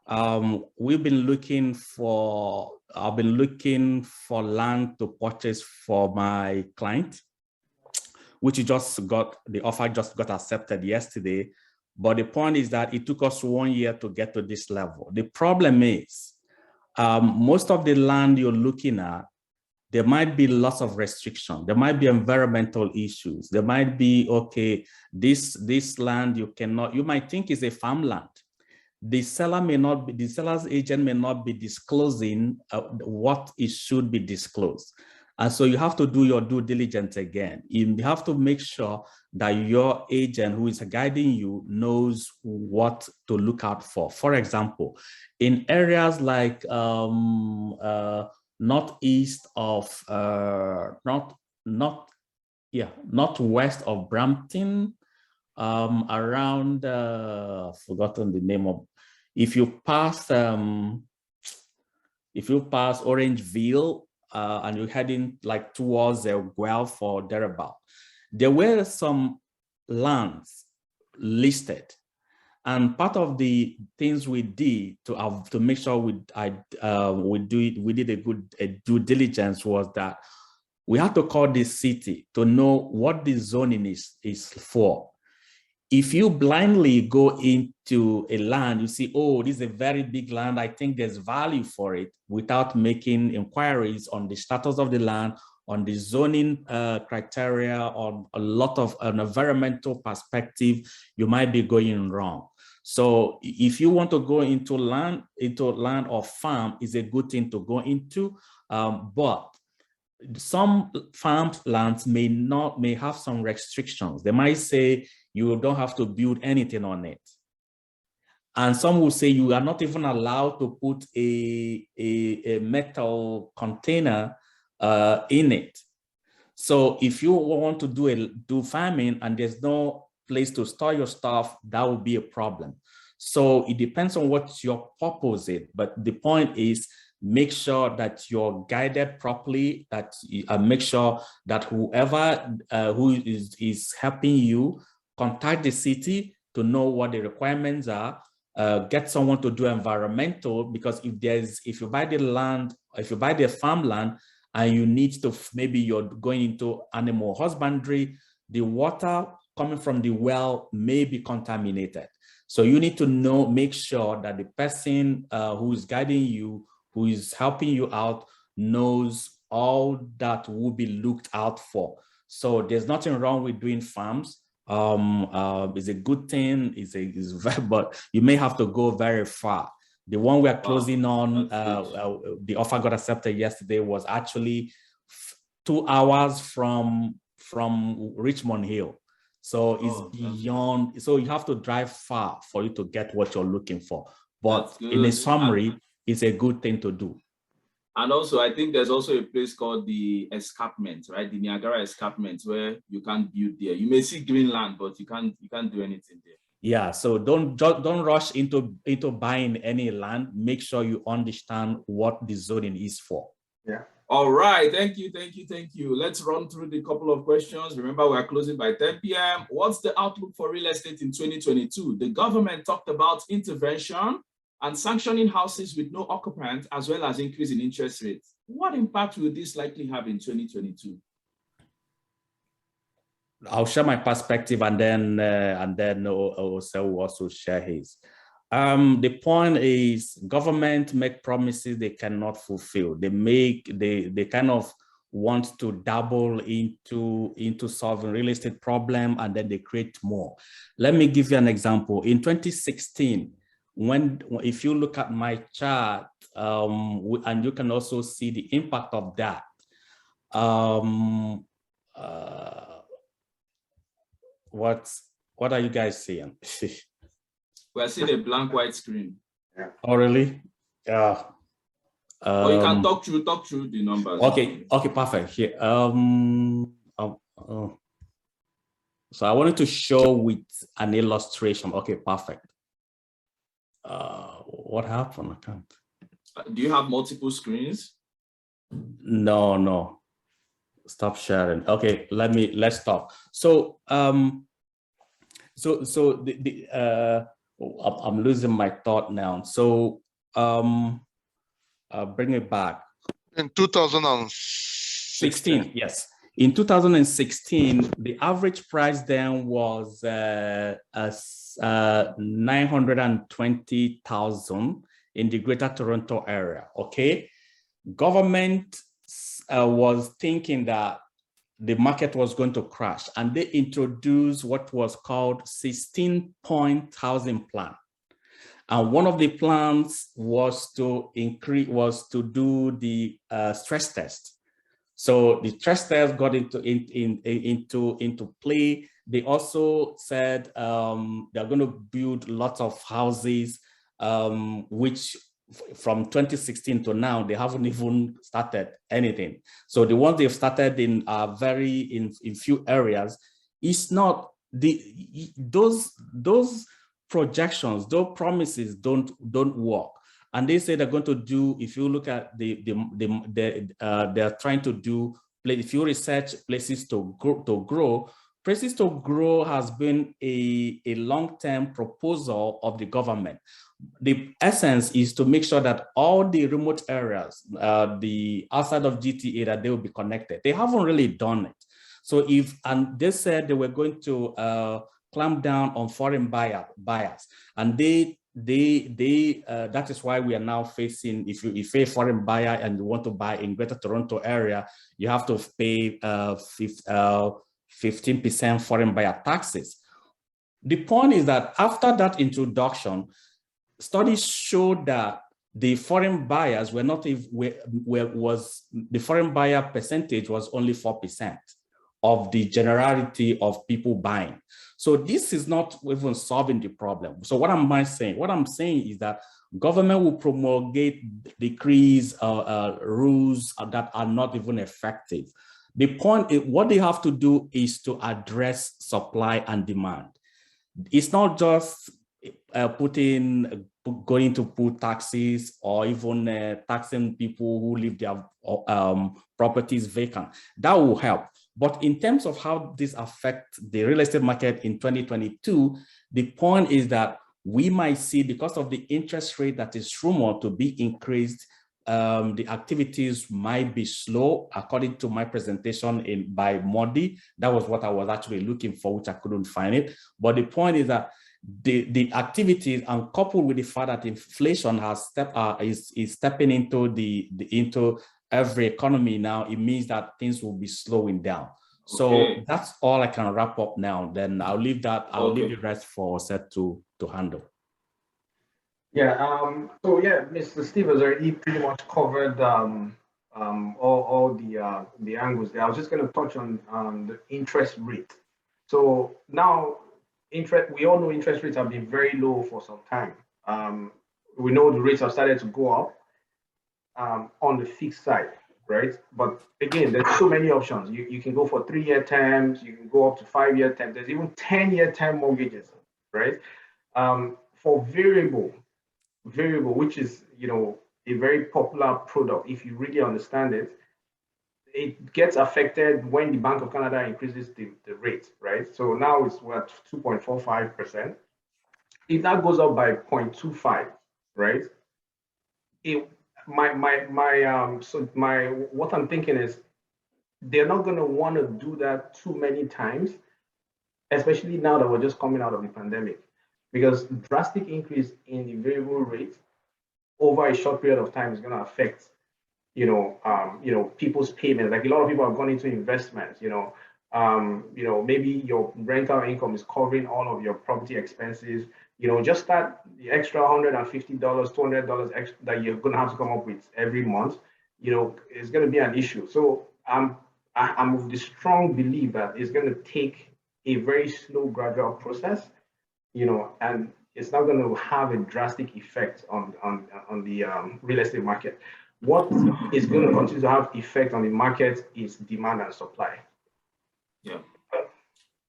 I've been looking for land to purchase for my client, which the offer just got accepted yesterday. But the point is that it took us 1 year to get to this level. The problem is, most of the land you're looking at, there might be lots of restriction. There might be environmental issues. There might be, okay, this land you cannot, you might think is a farmland. The seller may not be, the seller's agent may not be disclosing what it should be disclosed. And so you have to do your due diligence again. You have to make sure that your agent who is guiding you knows what to look out for. For example, in areas like northwest of Brampton, around forgotten the name of, if you pass Orangeville and you're heading like towards Guelph or thereabout, there were some lands listed, and part of the things we did to make sure we did a good due diligence was that we had to call the city to know what the zoning is for. If you blindly go into a land, you see, oh, this is a very big land, I think there's value for it, without making inquiries on the status of the land, on the zoning criteria, on a lot of an environmental perspective, you might be going wrong. So if you want to go into land or farm, is a good thing to go into, but some farmlands may have some restrictions. They might say you don't have to build anything on it. And some will say you are not even allowed to put a metal container in it. So if you want to do farming and there's no place to store your stuff, that will be a problem. So it depends on what your purpose is. But the point is, make sure that you're guided properly, that make sure that whoever who is helping you, contact the city to know what the requirements are, get someone to do environmental, because if you buy the land, if you buy the farmland and you need to, maybe you're going into animal husbandry, the water coming from the well may be contaminated. So you need to make sure that the person who is guiding you, who is helping you out, knows all that will be looked out for. So there's nothing wrong with doing farms. It's a good thing, but you may have to go very far. The one we are closing on, the offer got accepted yesterday, was actually 2 hours from Richmond Hill. So it's beyond, so you have to drive far for you to get what you're looking for. But in a summary, it's a good thing to do. And also, I think there's also a place called the escarpment, right? The Niagara escarpment, where you can't build there. You may see Greenland, but you can't do anything there. Yeah, so don't rush into buying any land. Make sure you understand what the zoning is for. Yeah. All right. Thank you. Let's run through the couple of questions. Remember, we are closing by 10 p.m. What's the outlook for real estate in 2022? The government talked about intervention and sanctioning houses with no occupant, as well as increase in interest rates. What impact will this likely have in 2022? I'll share my perspective, and then Ose will also share his. The point is, government make promises they cannot fulfill. They kind of want to dabble into solving real estate problem, and then they create more. Let me give you an example. In 2016, if you look at my chart, and you can also see the impact of that. What are you guys seeing? We're seeing a blank white screen. Yeah. Oh, really? Yeah. Or you can talk through the numbers. Okay, perfect. Here. So I wanted to show with an illustration. Okay, perfect. What happened? I can't. Do you have multiple screens? No. Stop sharing. Okay, let's stop. So I'm losing my thought now. So bring it back. In 2016. Yes. In 2016, the average price then was 920,000 in the Greater Toronto area. Okay, government was thinking that the market was going to crash, and they introduced what was called 16-point housing plan. And one of the plans was to do the stress test. So the stress test got into play. They also said they're going to build lots of houses, which from 2016 to now, they haven't even started anything. So the ones they've started in are in few areas. It's not those projections, those promises don't work. And they say they're going to do, if you look at they're trying to do, if you research places to grow, places to grow has been a long-term proposal of the government. The essence is to make sure that all the remote areas, the outside of GTA, that they will be connected. They haven't really done it. So and they said they were going to clamp down on foreign buyers, and that is why we are now facing, if you're a foreign buyer and you want to buy in Greater Toronto area, you have to pay 15% foreign buyer taxes. The point is that after that introduction, studies showed that the foreign buyers were not the foreign buyer percentage was only 4% of the generality of people buying. So this is not even solving the problem. So what am I saying? What I'm saying is that government will promulgate decrees, rules that are not even effective. The point is, what they have to do is to address supply and demand. It's not just going to put taxes or even taxing people who leave their properties vacant. That will help. But in terms of how this affects the real estate market in 2022, the point is that we might see, because of the interest rate that is rumored to be increased, the activities might be slow, according to my presentation by Modi. That was what I was actually looking for, which I couldn't find it. But the point is that the activities, and coupled with the fact that inflation has is stepping into every economy now, it means that things will be slowing down. So that's all I can wrap up now. Then I'll leave that. I'll leave the rest for Seth to handle. Yeah. So yeah, Mr. Steve has already pretty much covered all the angles there. I was just going to touch on the interest rate. So now, we all know interest rates have been very low for some time. We know the rates have started to go up on the fixed side, right? But again, there's so many options. You can go for 3-year terms, you can go up to 5-year terms. There's even 10-year term mortgages, right? For variable, which is, a very popular product, if you really understand it, it gets affected when the Bank of Canada increases the rate, right? So now we're at 2.45%. If that goes up by 0.25, right? What I'm thinking is they're not going to want to do that too many times, especially now that we're just coming out of the pandemic, because drastic increase in the variable rate over a short period of time is going to affect people's payments. Like, a lot of people have gone into investments, maybe your rental income is covering all of your property expenses, just that the extra $150, $200 extra that you're going to have to come up with every month, is going to be an issue. So I'm of the strong belief that it's going to take a very slow, gradual process, and it's not going to have a drastic effect on the real estate market. What is going to continue to have effect on the market is demand and supply. Yeah.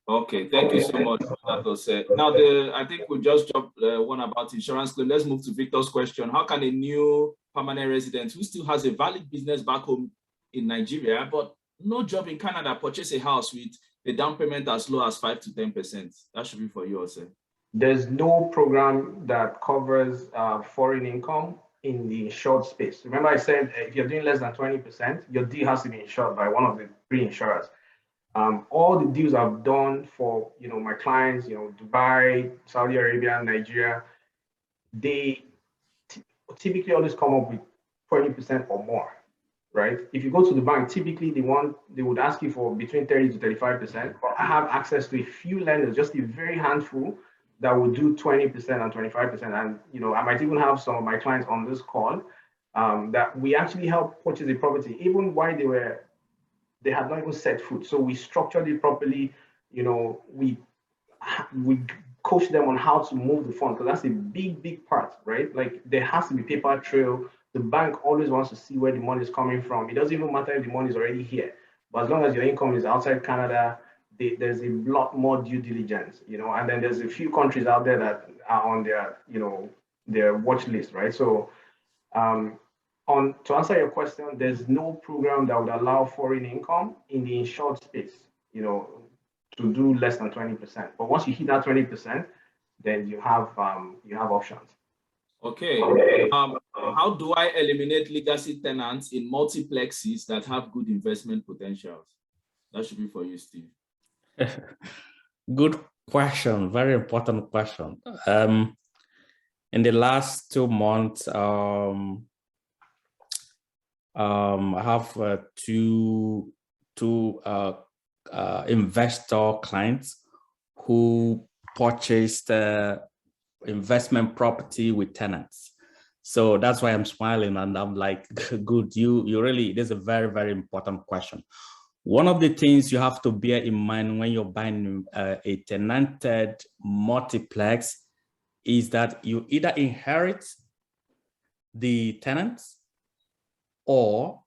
Okay. Thank you so much for that, Ose. Now, I think we just dropped one about insurance claim. Let's move to Victor's question. How can a new permanent resident who still has a valid business back home in Nigeria, but no job in Canada, purchase a house with a down payment as low as 5 to 10%? That should be for you, Ose. There's no program that covers foreign income in the insured space. Remember, I said if you're doing less than 20%, your deal has to be insured by one of the 3 insurers. All the deals I've done for my clients, Dubai, Saudi Arabia, Nigeria, they typically always come up with 20% or more, right? If you go to the bank, typically they would ask you for between 30 to 35%. I have access to a few lenders, just a very handful, that will do 20% and 25%. And I might even have some of my clients on this call that we actually help purchase a property, even while they had not even set foot. So we structured it properly. We coach them on how to move the fund, because that's a big part, right? Like, there has to be paper trail. The bank always wants to see where the money is coming from. It doesn't even matter if the money is already here, but as long as your income is outside Canada, there's a lot more due diligence, and then there's a few countries out there that are on their watch list, right? So to answer your question, there's no program that would allow foreign income in the insured space, to do less than 20%. But once you hit that 20%, then you have options. Okay. How do I eliminate legacy tenants in multiplexes that have good investment potentials? That should be for you, Steve. Good question. Very important question. In the last 2 months, I have two investor clients who purchased investment property with tenants. So that's why I'm smiling, and I'm like, good, you really, it is a very, very important question. One of the things you have to bear in mind when you're buying a tenanted multiplex is that you either inherit the tenants or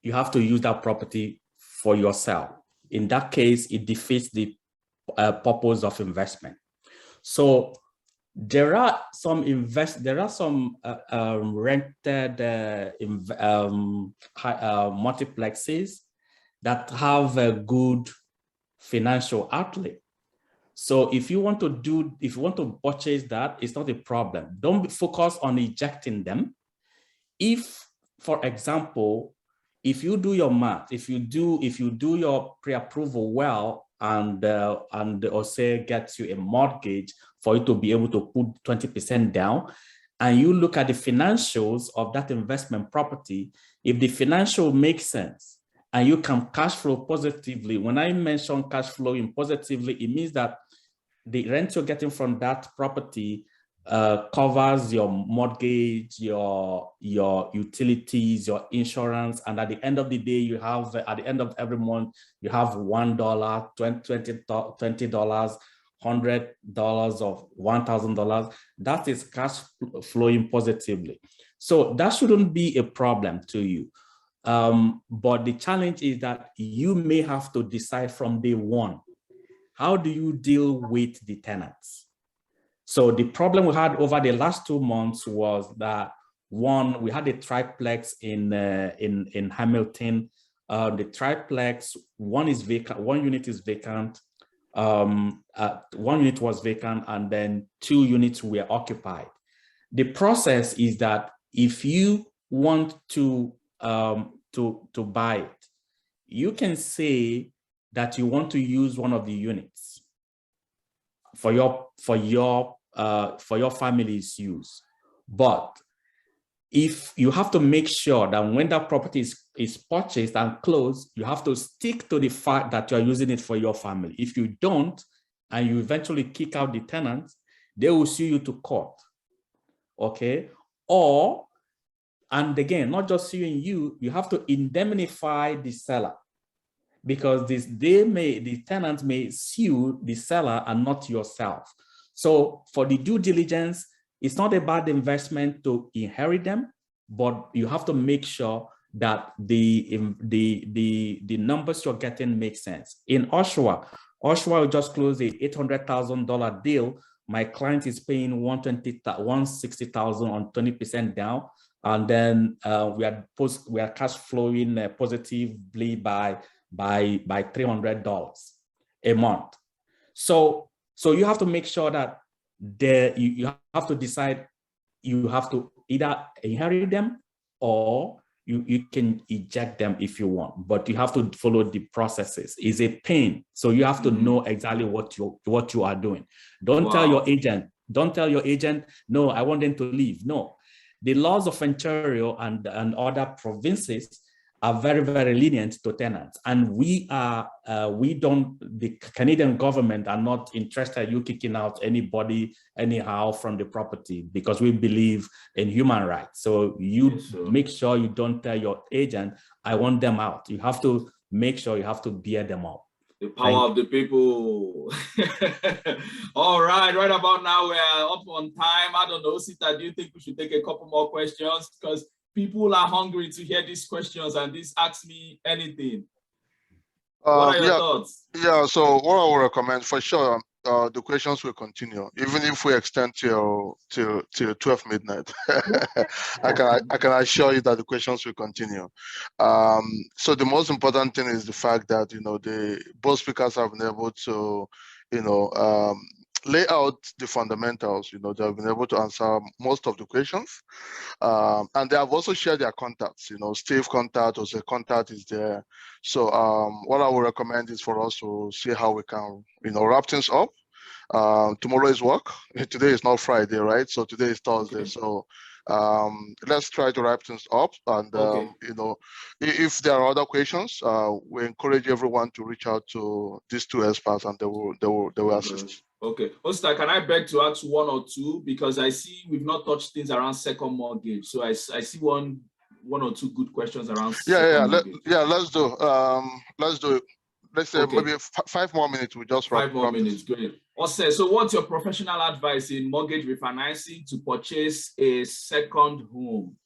you have to use that property for yourself. In that case, it defeats the purpose of investment. So there are some rented multiplexes that have a good financial outlay. So if you want to purchase that, it's not a problem. Don't focus on ejecting them. If, for example, if you do your math, if you do your pre-approval well, and Ose gets you a mortgage for you to be able to put 20% down, and you look at the financials of that investment property, if the financial makes sense and you can cash flow positively, when I mention cash flowing positively, it means that the rent you're getting from that property covers your mortgage, your utilities, your insurance, and at the end of the day, you have, at the end of every month, you have $1, $20, $100 of $1,000. That is cash flowing positively. So that shouldn't be a problem to you. But the challenge is that you may have to decide from day one, how do you deal with the tenants? So the problem we had over the last 2 months was that, one, we had a triplex in Hamilton. The triplex, one is vacant, one unit is vacant, one unit was vacant, and then 2 units were occupied. The process is that if you want to buy it, you can say that you want to use one of the units for your family's use. But if you have to make sure that when that property is purchased and closed, you have to stick to the fact that you're using it for your family. If you don't, and you eventually kick out the tenants, they will sue you to court. Okay? Or, and again, not just suing you, you have to indemnify the seller, because the tenants may sue the seller and not yourself. So for the due diligence, it's not a bad investment to inherit them, but you have to make sure that the numbers you're getting make sense. In Oshawa just closed a $800,000 deal. My client is paying $160,000 on 20% down, and then we are cash flowing positively by $300 a month. So you have to make sure that you have to decide, you have to either inherit them or you can eject them if you want, but you have to follow the processes. It's a pain. So you have to know exactly what you are doing. Don't tell your agent, no, I want them to leave. No, the laws of Ontario and other provinces are very, very lenient to tenants. And the Canadian government are not interested in you kicking out anybody anyhow from the property, because we believe in human rights. So you make sure you don't tell your agent, I want them out. You have to make sure you have to bear them up. The power of the people. All right, right about now we're up on time. I don't know, Sita, do you think we should take a couple more questions? Because people are hungry to hear these questions, and this asks me anything. What are your thoughts? Yeah, so what I would recommend for sure, the questions will continue, even if we extend till 12 midnight. I can assure you that the questions will continue. So the most important thing is the fact that both speakers have been able to lay out the fundamentals. They have been able to answer most of the questions, and they have also shared their contacts. Steve contact, Ose contact is there. So what I would recommend is for us to see how we can wrap things up. Tomorrow is work. Today is not Friday, right? So today is Thursday. Okay. So let's try to wrap things up. And if there are other questions, we encourage everyone to reach out to these two experts, and they will assist. Okay, Osta, can I beg to ask one or two, because I see we've not touched things around second mortgage. So I see one or two good questions around. Let's do it. Let's say maybe 5 more minutes. We just 5 more minutes. Great. Ose, so what's your professional advice in mortgage refinancing to purchase a second home?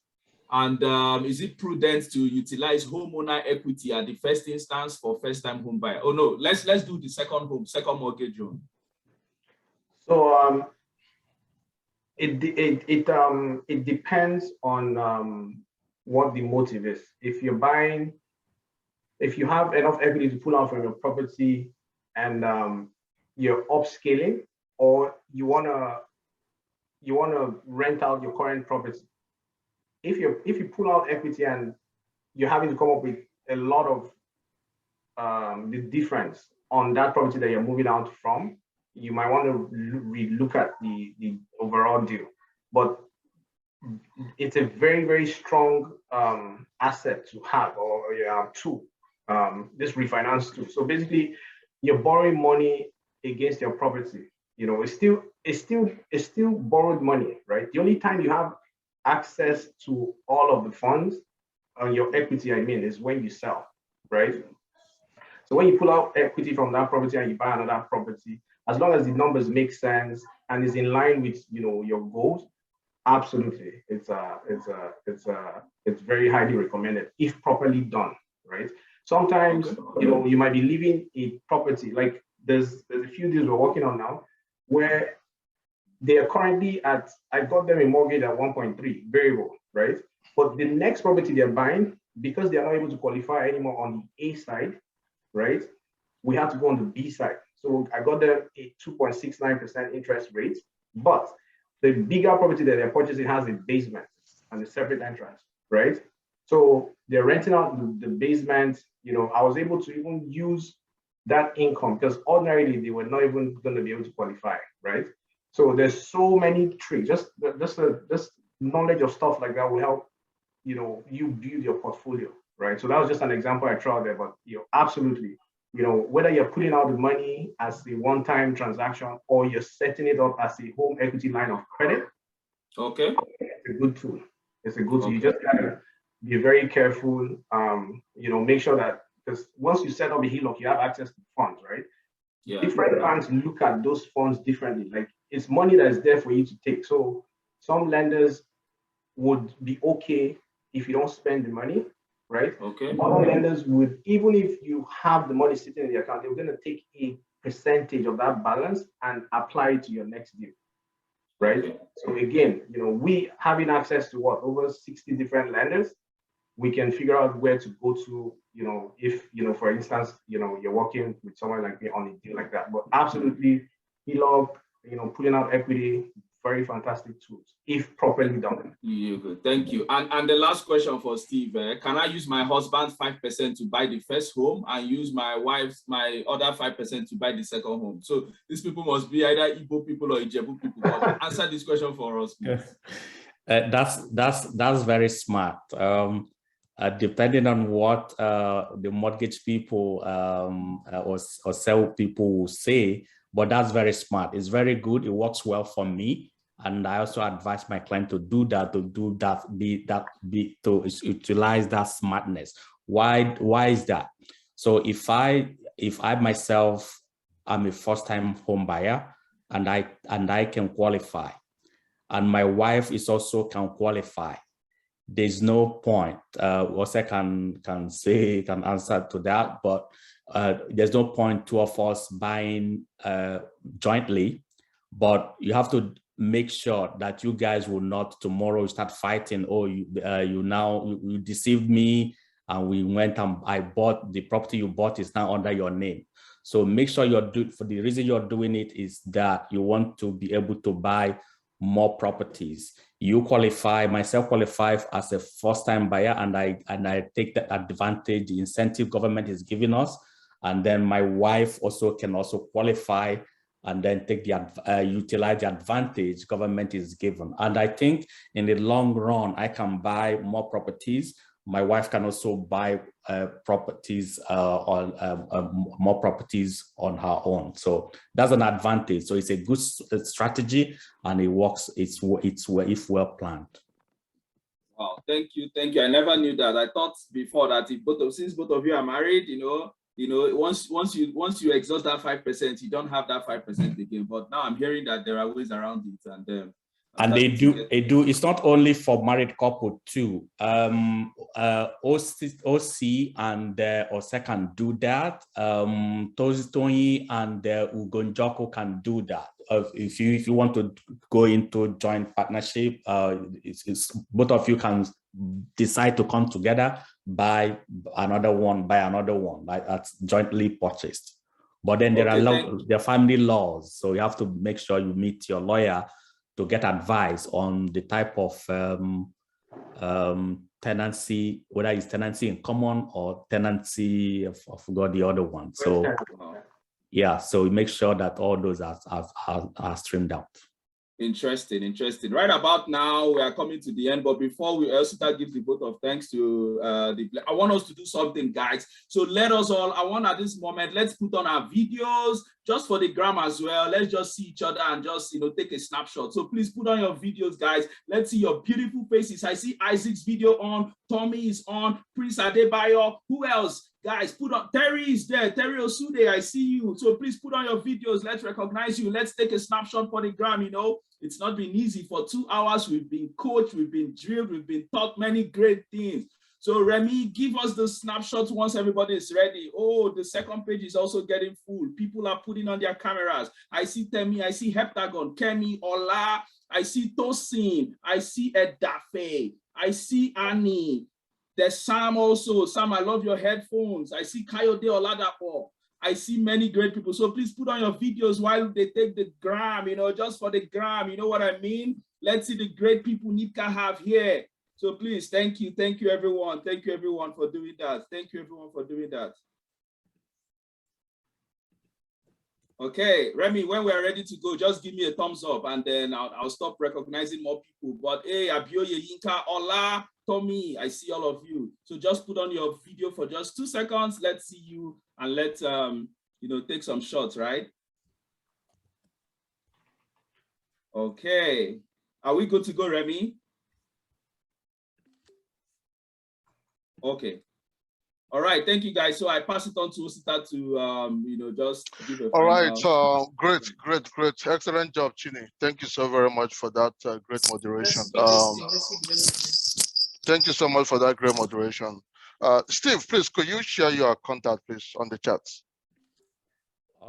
And is it prudent to utilize homeowner equity at the first instance for first-time home buyer? Oh no, let's do the second mortgage home. So it depends on what the motive is. If you have enough equity to pull out from your property and you're upscaling, or you wanna rent out your current property. If you pull out equity and you're having to come up with a lot of the difference on that property that you're moving out from, you might want to relook at the overall deal. But it's a very, very strong asset to have, or tool, this refinance tool. So basically, you're borrowing money against your property. It's still borrowed money, right? The only time you have access to all of the funds on your equity, is when you sell, right? So when you pull out equity from that property and you buy another property, as long as the numbers make sense and is in line with your goals, absolutely, it's very highly recommended if properly done, right? Sometimes you might be leaving a property, like there's a few deals we're working on now where they are currently at, I got them a mortgage at 1.3 variable, right? But the next property they're buying, because they are not able to qualify anymore on the A side, right? We have to go on the B side. So I got them a 2.69% interest rate, but the bigger property that they're purchasing has a basement and a separate entrance, right? So they're renting out the basement. I was able to even use that income because ordinarily they were not even going to be able to qualify, right? So there's so many tricks. Just knowledge of stuff like that will help, you build your portfolio, right? So that was just an example I tried there, but absolutely. Whether you're putting out the money as a one-time transaction or you're setting it up as a home equity line of credit, okay, it's a good tool. It's a good tool. You just gotta be very careful. Make sure that, because once you set up a HELOC, you have access to funds, right? Yeah. Different banks look at those funds differently. Like, it's money that is there for you to take. So some lenders would be okay if you don't spend the money, right? Okay. Other lenders would, even if you have the money sitting in the account, they're going to take a percentage of that balance and apply it to your next deal, right? Okay. So again, we having access to over 60 different lenders, we can figure out where to go to, if, for instance, you're working with someone like me on a deal like that. But absolutely, HELOC, pulling out equity, very fantastic tools if properly done. Yeah, good. Thank you. And the last question for Steve: can I use my husband's 5% to buy the first home and use my other 5% to buy the second home? So these people must be either Igbo people or Ijebu people. Answer this question for us, please. That's very smart. depending on what the mortgage people or sell people will say, but that's very smart. It's very good. It works well for me. And I also advise my client to do that, to utilize that smartness. Why is that? So if I myself am a first-time home buyer and I can qualify, and my wife is also can qualify, there's no point. Ose can answer to that, but there's no point two of us buying jointly. But you have to make sure that you guys will not tomorrow start fighting. Oh, you deceived me, and we went and I bought the property you bought is now under your name. So make sure for the reason you're doing it is that you want to be able to buy more properties. You qualify, myself qualify as a first-time buyer, and I take the advantage, the incentive government is giving us, and then my wife also can also qualify and then take the utilize the advantage government is given. And I think in the long run, I can buy more properties. My wife can also buy properties more properties on her own. So that's an advantage. So it's a good strategy, and it works. It's if well planned. Wow, thank you. I never knew that. I thought before that since both of you are married, once you exhaust that 5%, you don't have that 5% again. But now I'm hearing that there are ways around it, and they do. It's not only for married couple too. OC and Ose can do that. Tony and Ugonjoko can do that. If you want to go into joint partnership, both of you can decide to come together, buy another one, like that's jointly purchased. But then there are family laws, so you have to make sure you meet your lawyer to get advice on the type of tenancy, whether it's tenancy in common or tenancy, I forgot the other one. So yeah, so we make sure that all those are streamed out. Interesting. Right about now, we are coming to the end, but before we also give the vote of thanks to I want us to do something, guys. So let us all, I want at this moment, let's put on our videos just for the gram as well. Let's just see each other and just take a snapshot. So please put on your videos, guys. Let's see your beautiful faces. I see Isaac's video on, Tommy is on, Prince Adebayo. Who else? Guys, put on, Terry is there, Terry Osude, I see you. So please put on your videos. Let's recognize you. Let's take a snapshot for the gram. It's not been easy. For 2 hours, we've been coached, we've been drilled, we've been taught many great things. So Remy, give us the snapshot once everybody is ready. Oh, the second page is also getting full. People are putting on their cameras. I see Temi, I see Heptagon, Kemi, Ola, I see Tosin, I see Edafe, I see Annie. There's Sam also. Sam, I love your headphones. I see Kayode Oladapo. I see many great people. So please put on your videos while they take the gram, just for the gram. You know what I mean? Let's see the great people Nika have here. So please, thank you everyone. Thank you everyone for doing that. Thank you everyone for doing that. Okay, Remy, when we're ready to go, just give me a thumbs up and then I'll stop recognizing more people. But hey, Abioye, Yinka, Ola, Tommy, I see all of you. So just put on your video for just 2 seconds. Let's see you and let's take some shots, right? Okay, are we good to go, Remy? Okay. All right, thank you guys. So I pass it on to Osita to just give a all right, great. Excellent job, Chini. Thank you so very much for that great moderation. Thank you so much for that great moderation. Steve, please, could you share your contact, please, on the chat?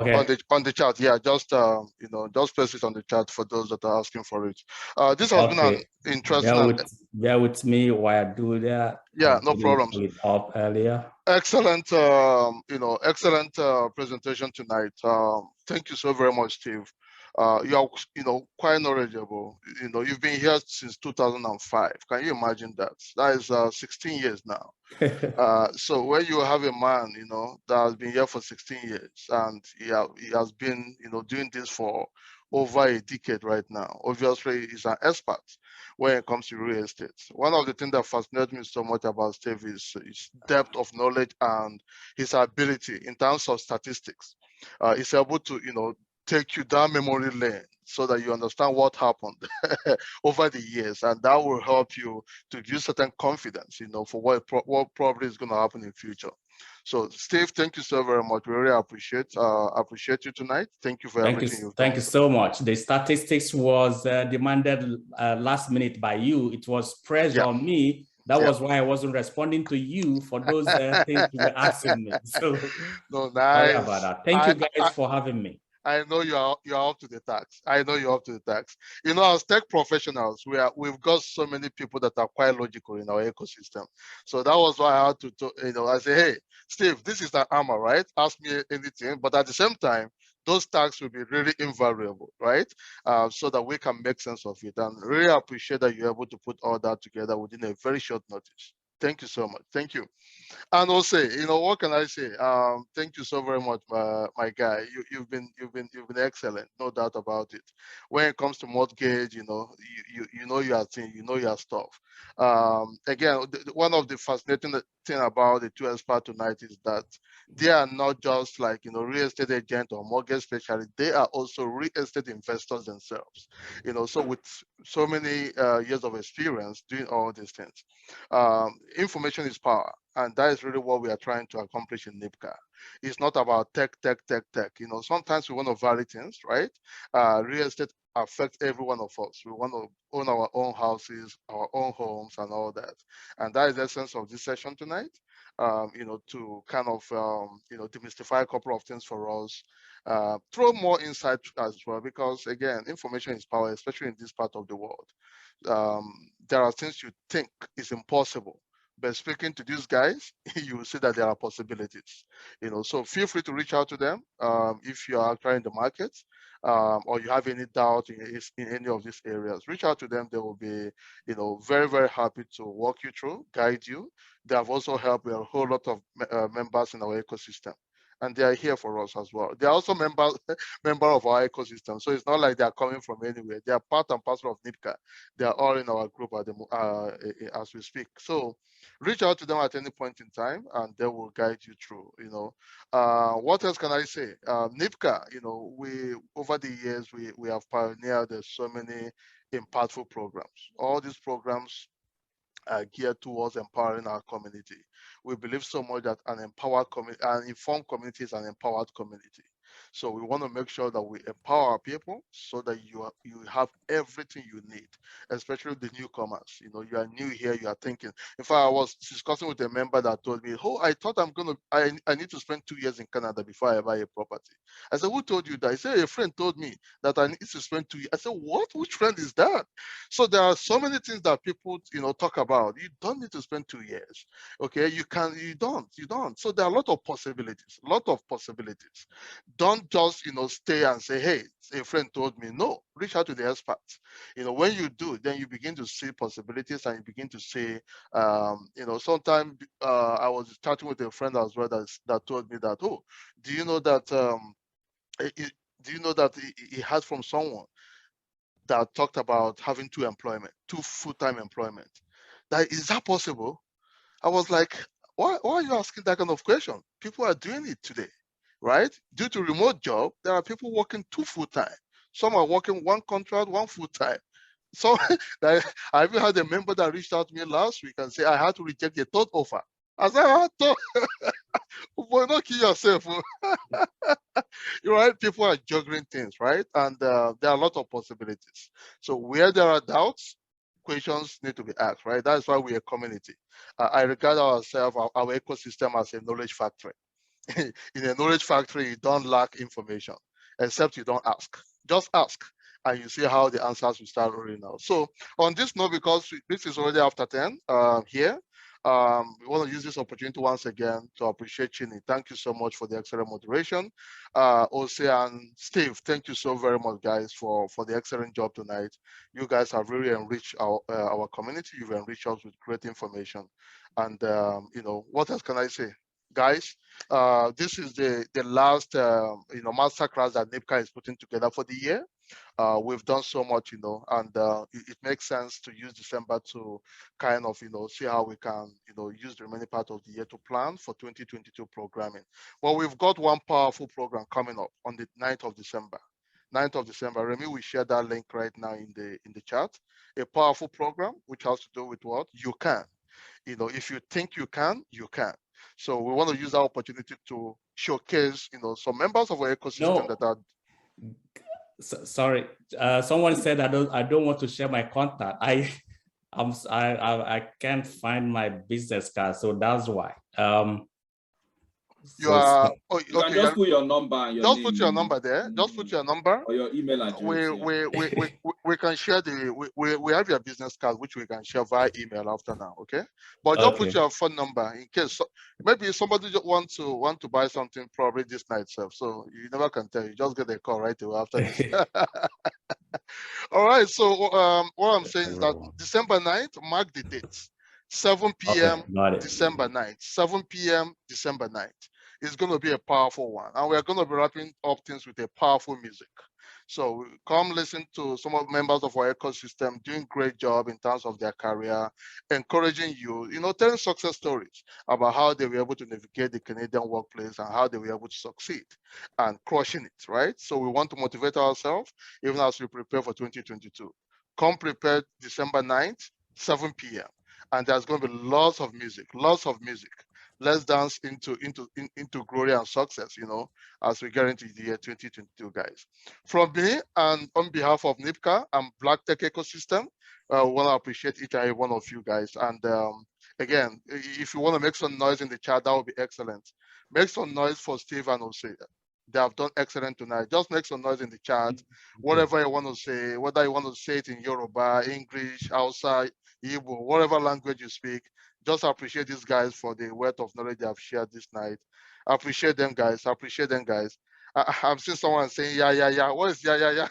Okay. On the chat, yeah, just just place it on the chat for those that are asking for it. This has been an interesting. Bear with me while I do that. Yeah, no problem. It up earlier. Excellent, excellent presentation tonight. Thank you so very much, Steve. You are, quite knowledgeable. You've been here since 2005. Can you imagine that? That is 16 years now. So when you have a man, that has been here for 16 years and he has been, doing this for over a decade right now. Obviously, he's an expert when it comes to real estate. One of the things that fascinates me so much about Steve is his depth of knowledge and his ability in terms of statistics. He's able to, take you down memory lane so that you understand what happened over the years, and that will help you to give certain confidence, for what probably is going to happen in future. So, Steve, thank you so very much. We really appreciate you tonight. Thank you for everything you've done. Thank you so much. The statistics was demanded last minute by you. It was pressure on me. That was why I wasn't responding to you for those things you were asking me. So, no, nice. Sorry about that. Thank you guys for having me. I know you're up to the tax. I know you're up to the tax. As tech professionals, we've got so many people that are quite logical in our ecosystem. So that was why I had to I say, hey, Steve, this is the armor, right? Ask me anything. But at the same time, those tags will be really invaluable, right? So that we can make sense of it. And really appreciate that you're able to put all that together within a very short notice. Thank you so much. Thank you. And also, what can I say? Thank you so very much, my guy. You've been excellent, no doubt about it. When it comes to mortgage, you know your thing, your stuff. Again, one of the fascinating thing about the two experts tonight is that they are not just like real estate agent or mortgage specialist. They are also real estate investors themselves. So with so many years of experience doing all these things, information is power. And that is really what we are trying to accomplish in NIPCA. It's not about tech. Sometimes we want to vary things, right? Real estate affects every one of us. We want to own our own houses, our own homes, and all that. And that is the essence of this session tonight. To kind of demystify a couple of things for us, throw more insight as well, because again, information is power, especially in this part of the world. There are things you think is impossible. But speaking to these guys, you will see that there are possibilities. So feel free to reach out to them if you are actually in the market or you have any doubt in any of these areas. Reach out to them. They will be, very, very happy to walk you through, guide you. They have also helped a whole lot of members in our ecosystem. And they are here for us as well. They are also member of our ecosystem. So it's not like they are coming from anywhere. They are part and parcel of NIPCA. They are all in our group as we speak. So reach out to them at any point in time, and they will guide you through. What else can I say? NIPCA, we over the years we have pioneered so many impactful programs. All these programs are geared towards empowering our community. We believe so much that an informed community is an empowered community. So we want to make sure that we empower our people so that you have everything you need, especially the newcomers. You are new here, you are thinking. In fact, I was discussing with a member that told me, oh, I thought I need to spend 2 years in Canada before I buy a property. I said, who told you that? He said, a friend told me that I need to spend 2 years. I said, what? Which friend is that? So there are so many things that people, talk about. You don't need to spend 2 years. Okay, you don't. So there are a lot of possibilities, Don't just, stay and say, hey, a friend told me. No, reach out to the experts. When you do, then you begin to see possibilities and you begin to see, sometimes I was chatting with a friend as well that told me that, oh, do you know that he heard from someone that talked about having two full-time employment. Is that possible? I was like, why are you asking that kind of question? People are doing it today, right? Due to remote job, there are people working 2 full-time. Some are working 1 contract, 1 full-time. So I even had a member that reached out to me last week and said, I had to reject a 3rd offer. I said, boy, not kill yourself. You're right, people are juggling things, right? And there are a lot of possibilities. So where there are doubts, questions need to be asked, right? That's why we're a community. I regard ourselves, our ecosystem, as a knowledge factory. In a knowledge factory, you don't lack information, except you don't ask. Just ask, and you see how the answers will start rolling out. So on this note, because this is already after 10 here, we want to use this opportunity once again to appreciate Chini. Thank you so much for the excellent moderation. Ose and Steve, thank you so very much, guys, for the excellent job tonight. You guys have really enriched our community. You've enriched us with great information. And, what else can I say? Guys, this is the last masterclass that NIPCA is putting together for the year. We've done so much, and it makes sense to use December to kind of, see how we can, use the remaining part of the year to plan for 2022 programming. Well, we've got one powerful program coming up on the 9th of December. 9th of December. Remy, we share that link right now in the chat. A powerful program which has to do with what you can. If you think you can, you can. So we want to use our opportunity to showcase, some members of our ecosystem that are. Sorry, someone said I don't want to share my contact. I can't find my business card, so that's why. You are. Oh, you can just put your number and your just name. Put your number there. Just put your number or your email address. We can share we have your business card which we can share via email after now. Okay, but just put your phone number in case maybe somebody just want to buy something probably this night itself. So you never can tell. You just get a call right away after this. All right. So what I'm saying is that December 9th, mark the dates. 7 p.m. December 9th. 7 p.m. December 9th. It's going to be a powerful one. And we're going to be wrapping up things with a powerful music. So come listen to some of members of our ecosystem doing great job in terms of their career, encouraging you, telling success stories about how they were able to navigate the Canadian workplace and how they were able to succeed and crushing it, right? So we want to motivate ourselves even as we prepare for 2022. Come prepared December 9th, 7 p.m. And there's going to be lots of music. Let's dance into glory and success, as we get into the year 2022, guys. From me and on behalf of NIPCA and Black Tech Ecosystem, we want to appreciate each and every one of you guys. And again, if you want to make some noise in the chat, that would be excellent. Make some noise for Steve and Ose. They have done excellent tonight. Just make some noise in the chat, whatever you want to say, whether you want to say it in Yoruba, English, Hausa, Igbo, whatever language you speak. Just appreciate these guys for the wealth of knowledge they have shared this night. I appreciate them, guys. I've seen someone saying, yeah. What is yeah?